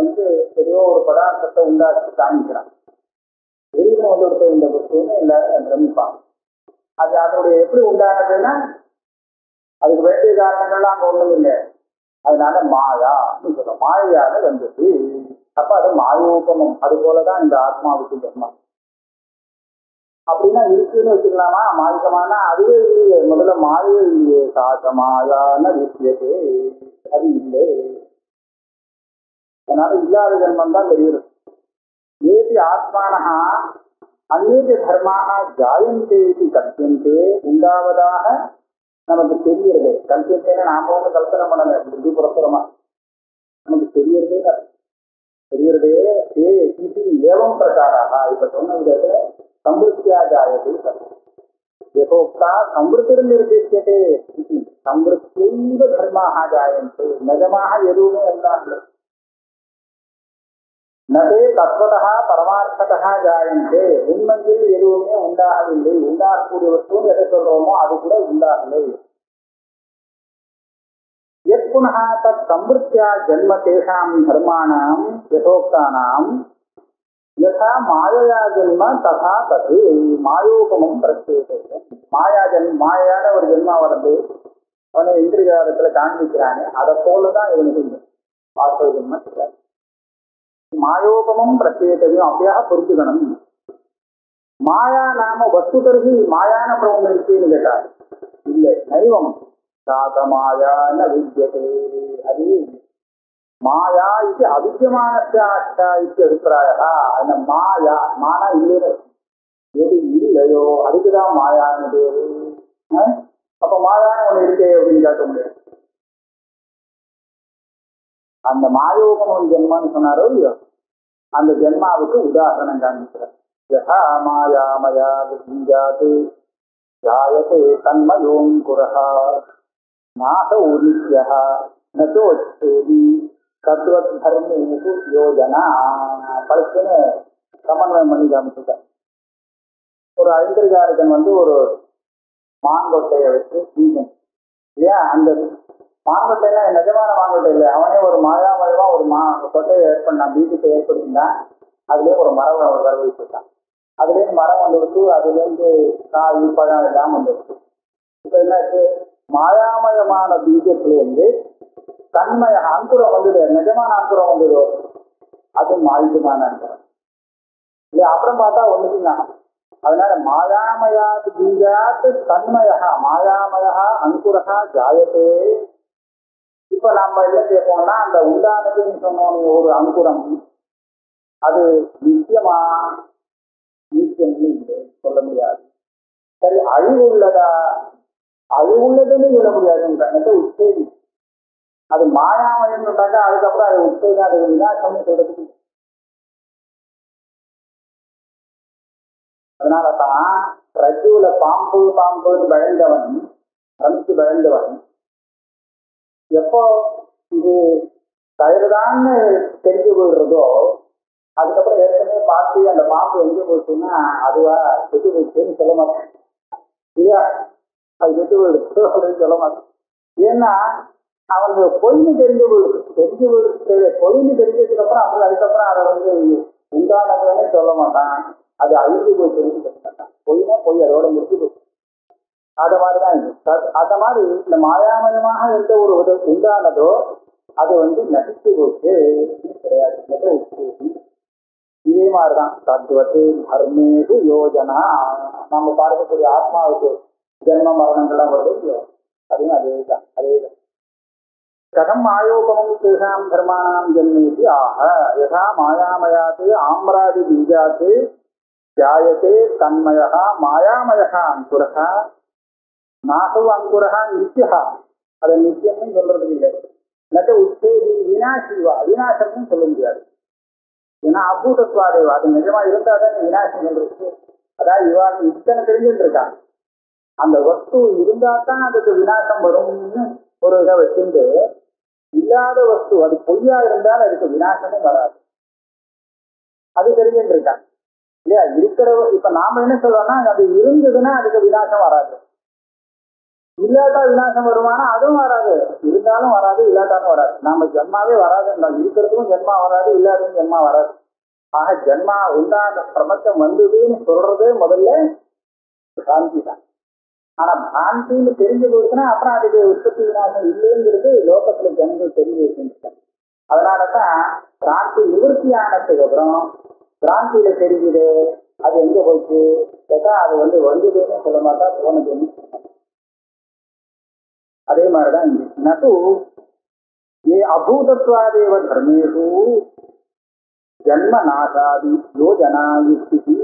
ஏதோ ஒரு பதார்த்தத்தை உண்டாக்கி காமிக்கிறான். வெளியில வந்து இந்த புத்தகமே எல்லாரும் பிரமிப்பான். அது அதனுடைய எப்படி உண்டானதுன்னா அதுக்கு வேண்டிய காரணங்கள்லாம் அங்க ஒண்ணும் இல்லை. அதனால மாயா சொல்ற மாயால வந்தது. அப்ப அது மாயோபமம். அது போலதான் இந்த ஆத்மாவுக்கு ஜென்மம். அப்படின்னா இருக்குன்னு வச்சுக்கலாமா? மாயுகமானா அதுவே இல்லையே. முதல்ல மாயே இல்லையே. சாத மாயான விஷயத்தே அது இல்லை. அதனால இல்லாத ஜென்மம் தான் தெரியுது. ஏதி ஆத்மானஹா அநேக தர்மாக ஜாயந்தே கல்பியந்தே உண்டாவதாக நமக்கு தெரியறதே. கல்பியத்தேன்னு நாம ஒண்ணு கல்பனை பண்ணல, புத்தி புறப்புறமா நமக்கு தெரியறதே ஏவம் பிரகாராக இப்ப சொன்ன விதத்தை சம்பிருத்தியா ஜாயத்தை யதோக்தா சம்பிருத்திர் நிர்திஷ்யதே சம்பிருத்தியைவ தர்மாக ஜாயந்தே. நிஜமாக எதுவுமே உண்டாகல. நகே தத்வதா பரமார்த்ததா ஜாயந்தே. உண்மையில் எதுவுமே உண்டாகவில்லை. உண்டாகக்கூடிய வஸ்துன்னு எதை சொல்றோமோ அது கூட உண்டாகலை. யத் புனः தத் சம்பிருத்தியா ஜன்ம தேஷாம் தர்மாணாம் யதோக்தானாம் யதா மாயையா ஜன்ம ததா தது மாயோகமும் பிரத்யேகம். மாயான ஒரு ஜென்மா வருது, அவனை இந்திரஜாலத்துல காண்பிக்கிறானே, அதை போலதான் இவனுக்கு வாஸ்தவ ஜென்மம் கிடையாது. மாயோகமும் பிரத்யேகத்தையும் அப்படியாக புரிஞ்சுக்கணும். மாயா நாம வஸ்து தருகி மாயான பிரபம் இருக்குன்னு கேட்டார். இல்லை, நைவம் சாத மாயான வித்யதே. அது மாயா இது அவித்தியமானஸ்ய அபிப்பிராயா. அந்த மாயா மானா இல்லைன்னு எது இல்லையோ அதுக்குதான் மாயான்னு பேரு. அப்ப மாயான ஒண்ணு இருக்கே அப்படின்னு கேட்க முடியாது. அந்த மாயோகம் ஜென்மான்னு சொன்னாரோ இல்லையோ, அந்த ஜென்மாவுக்கு உதாரணம் காண்பிக்கிறார். யதா மாயாமயா விஜாது ஜாயதே தன்மயோங்குரஹ நாச உதித்யஹ நசோச்சேதி தத்வத் தர்மேஷு யோஜனா. பழச்சுன்னு சமன்வயம் பண்ணி காமிச்சிருக்கார். ஒரு ஐந்திரஜாலிகன் ஒரு மாங்கொட்டையை வச்சு பீஜன் இல்லையா? அந்த மாங்கொட்டைன்னா நிஜமான மாங்கொட்டை இல்லை, அவனே ஒரு மாயாமயமா ஒரு கொட்டையை ஏற்படுத்தான், பீஜத்தை ஏற்படுத்தினான். அதுலேயே ஒரு மரம் வர வச்சுட்டான். அதுலேருந்து மரம் வந்துடுச்சு, அதுலேருந்து காய் பழம் எல்லாம் வந்துடுச்சு. இப்போ என்னாச்சு? மாயாமயமான பீஜத்திலேருந்து தன்மய அங்குரம் வந்துடு, நிஜமான அங்குரம் வந்துடு. அது மாயுமான அங்குரம் இல்லையா? அப்புறம் பார்த்தா ஒண்ணுதான். அதனால மாயாமயாது பீஜாத் தன்மயா மாயாமயா அங்குரா ஜாயத்தே. இப்ப நம்ம என்ன கேட்போம்னா, அந்த உண்டானதுன்னு சொன்னோம் ஒரு அங்குரம், அது நிச்சயமா நிச்சயம் இல்லை, சொல்ல முடியாது. சரி, அழிவுள்ளதா? அழிவுள்ளதுன்னு சொல்ல முடியாதுன்ற உச்சேதி. அது மாயாமயம் சொன்னாக்கா அதுக்கப்புறம் அது உச்சேதம், அது விநாசம்னு சொல்றதுக்கு. அதனாலதான் ரஜுல பாம்புன்னு பயந்தவன், ரமிச்சு பயந்தவன் எப்போ இது கயிறுதான்னு தெரிஞ்சு போயிடுறதோ, அதுக்கப்புறம் ஏற்கனவே பார்த்து அந்த பாம்பு எங்கே போச்சுன்னா அதுவா செத்து போச்சுன்னு சொல்ல மாட்டேன். இல்லையா, அது செத்து போயிடுச்சு அப்படின்னு சொல்ல மாட்டேன். ஏன்னா அவங்க பொய்னு தெரிஞ்சு போயிடுச்சு. பொய்னு தெரிஞ்சதுக்கு அப்புறம் அதுக்கப்புறம் அதை உண்டானதுன்னு சொல்ல மாட்டான். அது அழிஞ்சு போச்சுன்னு சொல்ல மாட்டான். பொய்னா பொய், அதோட முடிச்சு போச்சு. அத மாதிரிதான் இது. அத மாதிரி இந்த மாயாமயமாக எந்த ஒரு உண்டானதோ அது நசித்து போச்சு கிடையாது. இதே மாதிரிதான் தத்துவத்து தர்மேஷு யோஜனா. நம்ம பார்க்கக்கூடிய ஆத்மாவுக்கு ஜென்ம மரணங்கள்லாம் வருது, அதுவும் அதேதான். கதம் மாயோபமம் தேசாம் தர்மாணாம் ஜென்மேதி ஆக யதா மாயாமயாத்து ஆம்ராதி பீஜாத்து ஜாயத்தே தன்மயா மாயாமயா அங்குரஹா நாசவு அங்குரஹா நித்தியா. அதை நித்தியம்னு சொல்றது இல்லை. இல்லாட்ட உச்சேதி வினாசிவா, வினாசம்னு சொல்ல முடியாது. ஏன்னா அபூதத்வாதேவா, அது நிஜமா இருந்தாதான் வினாசம் சொல்றது. அதாவது இவாள் இத்தனை தெரிஞ்சுட்டு இருக்காங்க, அந்த வஸ்து இருந்தா தான் அதுக்கு வினாசம் வரும்னு ஒரு இதை வச்சுட்டு, இல்லாத வஸ்து அது பொய்யா இருந்தால் அதுக்கு வினாசமே வராது. அது தெரிஞ்சுட்டு இருக்காங்க இல்லையா. இருக்கிற இப்ப நாம என்ன சொல்றோம்னா, அது இருந்ததுன்னா அதுக்கு வினாசம் வராது. இல்லாட்டா விநாசம் வருமானா அதுவும் வராது. இருந்தாலும் வராது, இல்லாட்டாலும் வராது. நாம ஜென்மாவே வராது, இருக்கிறதுக்கும் ஜென்மா வராது, இல்லாததும் ஜென்மா வராது. ஆக ஜென்மா உண்டான பிரபஞ்சம் வந்ததுன்னு சொல்றதே முதல்ல பிராந்தி தான். ஆனா பிராந்தின்னு தெரிஞ்சு போச்சுன்னா அப்புறம் அதுக்கு உற்பத்தி விநாசம் இல்லைங்கிறது லோகத்துல ஜனங்கள் தெரிஞ்சு வச்சுருக்காங்க. அதனாலதான் பிராந்தி நிவர்த்தி ஆனதுக்கு அப்புறம் பிராந்தியில தெரியுது அது எங்க போச்சு கேட்டா அது வந்ததுன்னு சொல்ல மாட்டா, போனதுன்னு. அதே மாதிரிதான் இங்க நது ஏ அபூதத்வாதேவ தர்மேஷு ஜன்ம நாசாதி யோஜனா யுக்தி.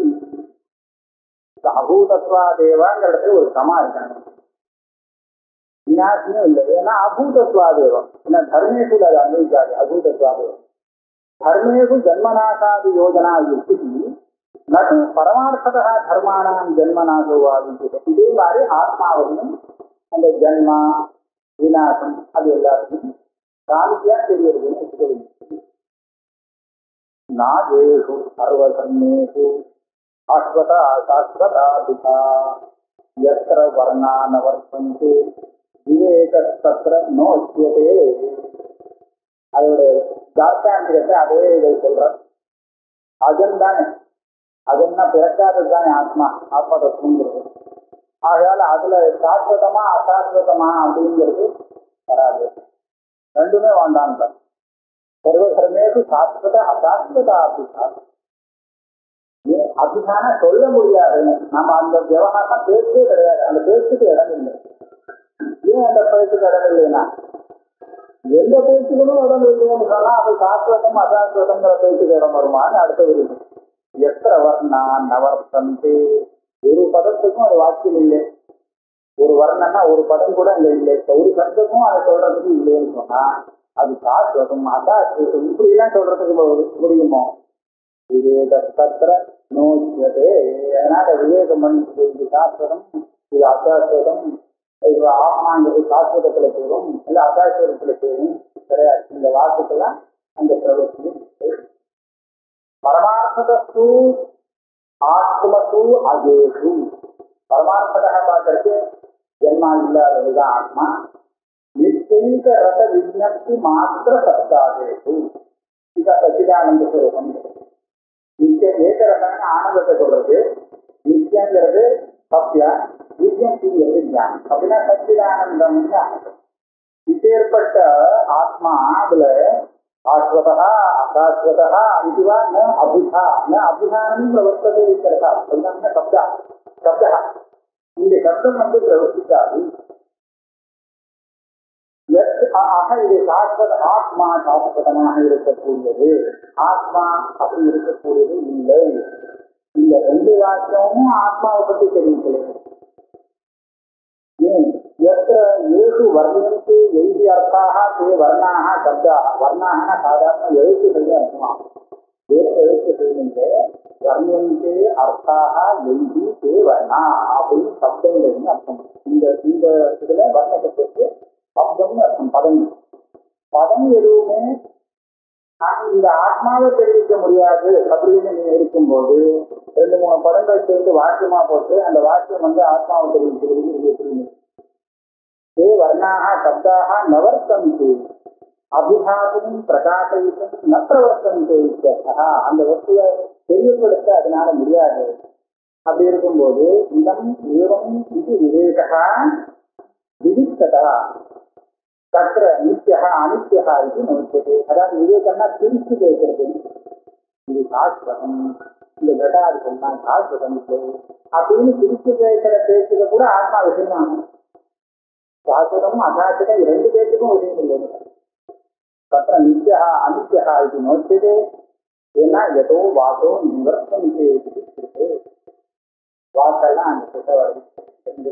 அபூதத்வாதேவாங்கிறது ஒரு சமா இருக்காங்க, விநாசியும் இல்லை. ஏன்னா அபூதத்வாதேவம் ஏன்னா தர்மேஷு அது அன்வைக்காது. அபூதத்வாதேவம் தர்மேஷு ஜன்மநாசாதி யோஜனா யுக்தி நது பரமார்த்ததா தர்மானாம் ஜன்மநாசோவா யுக்தி. இதே மாதிரி ஆத்மாவையும் அந்த ஜன்மா விநாசம் அது எல்லாருக்கும் சாந்தியா தெரியறது. நாஜேஷு சர்வகர்மேஷு அஸ்வதா சாஸ்வதாதிகா யத்ர வர்ணான வர்த்தந்தே விவேகத்தத்ர நோச்சியதே. அதோட தார்த்தாந்திரத்தை அதே இதை சொல்ற. அஜன் தானே, அஜன்னா பிறக்காதது தானே ஆத்மா, ஆத்மா தத்துவங்கிறது. ஆகையால அதுல சாஸ்வதமா அசாஸ்வதமா அப்படிங்கிறது வராது, ரெண்டுமே வேண்டாம். சர்வதர்மேஷு சாஸ்வத அசாஸ்வத அபிஷா. ஏன் அபிஷான சொல்ல முடியாது, நம்ம அந்த விவகாரம் பேச்சே கிடையாது, அந்த பேச்சுக்கு இடம் இல்லை. ஏன் அந்த பேச்சுக்கு இடம் இல்லைன்னா, எந்த பேச்சுகளும் இடம் இல்லைன்னு சொன்னா அது சாஸ்வதம் அசாஸ்வதங்கிற பேச்சுக்கு இடம் வருமானு அடுத்த விருது. எத்தனை வர்ணா நவர்த்தந்தே. ஒரு பதத்துக்கும் அது வாக்கியம் இல்லை. ஒரு வர்ணன்னா ஒரு பதம் கூட அங்க இல்லை. ஒரு சப்தமும் அதை சொல்றதுக்கு இல்லைன்னு சொன்னா அது சாஸ்வதம் அசாஸ்வதம் இப்படி எல்லாம் சொல்றதுக்கு முடியுமோ? விவேகத்தத்ர நோச்சியதே. அதனால விவேகம் இது சாஸ்வதம், இது அசாஸ்வதம், இது ஆத்மாங்கிறது சாஸ்வதத்துல போகும் இல்ல அசாஸ்வதத்துல போகும் கிடையாது. இந்த வாக்குக்கெல்லாம் அந்த பிரவர்த்தியும் பரமார்த்தத்து ஆத்மத்து அஜேஷு. பரமார்த்ததாக பார்க்கறது ஜென்மா இல்லாததுதான் ஆத்மா. நிச்சயித்த ரத விஜ்ஞப்தி மாத்திர சப்தாதேஷு இத சச்சிதானந்த ஸ்வரூபம். நித்திய ஏகரசன ஆனந்தத்தை சொல்றது. நித்தியங்கிறது சத்யா, விஜ்ஞப்திங்கிறது ஞானம். அப்படின்னா சச்சிதானந்தம் ஆனந்தம். இப்பேற்பட்ட ஆத்மா அதுல ஆஸ்வதா அசாஸ்வதா இதுவா ந அபிஷா ந அபிஷானம் பிரவர்த்ததே இருக்கிறதா சொல்றாங்க. சப்தா சப்தா இந்த சப்தம் பிரவர்த்திக்காது. ஆக இது சாஸ்வத ஆத்மா சாஸ்வதமாக இருக்கக்கூடியது, ஆத்மா அப்படி இருக்கக்கூடியது இல்லை. இந்த ரெண்டு வாக்கியமும் ஆத்மாவை பற்றி தெரிவிக்கிறது. ஏன் ஏழு வர்ணத்து எழுதி அர்த்தாக தே வர்ணாக சப்தாக. வர்ணாகனா சாதாரண எழுத்துக்கள் அர்த்தமா, வேற எழுத்துக்கள் வர்ணியந்தே அர்த்தாக எங்கி தே வர்ணா அப்படின்னு சப்தங்கள்னு அர்த்தம். இந்த இந்த இதுல வர்ணகத்துக்கு சப்தம்னு அர்த்தம். பதம் எதுவுமே இந்த ஆத்மாவை தெரிவிக்க முடியாது அப்படின்னு நீங்க இருக்கும்போது 2-3 பதங்கள் சேர்ந்து வாக்கியமா போட்டு அந்த வாக்கியம் ஆத்மாவை தெரிவிக்கிறது எப்படி? தே வர்ணாக சப்தாக நவர்த்தந்தி அபிஹாதும் பிரகாசயித்தும் ந பிரவர்த்தந்தி. அந்த வஸ்துவை தெரியப்படுத்த அதனால முடியாது. அப்படி இருக்கும்போது இதம் ஏவம் இது விவேகா விதித்ததா தத்திர நித்தியா அனித்தியா இது நோக்கியது. அதாவது விவேகம்னா பிரித்து பேசுறது. இது சாஸ்வதம், இந்த கடாதிகள்லாம் சாஸ்வதம் அப்படின்னு பிரித்து பேசுறத கூட ஆத்மா விஷயம். சாஸ்வதம் அசாஸ்வதம் 2 பேருக்கும் விஷயம் இல்லை. தத்திர நித்தியா அனித்தியா இது நோக்கியது. ஏன்னா எதோ வாசோ நிவர்த்தம் வாக்கெல்லாம் அந்த கிட்ட வருது.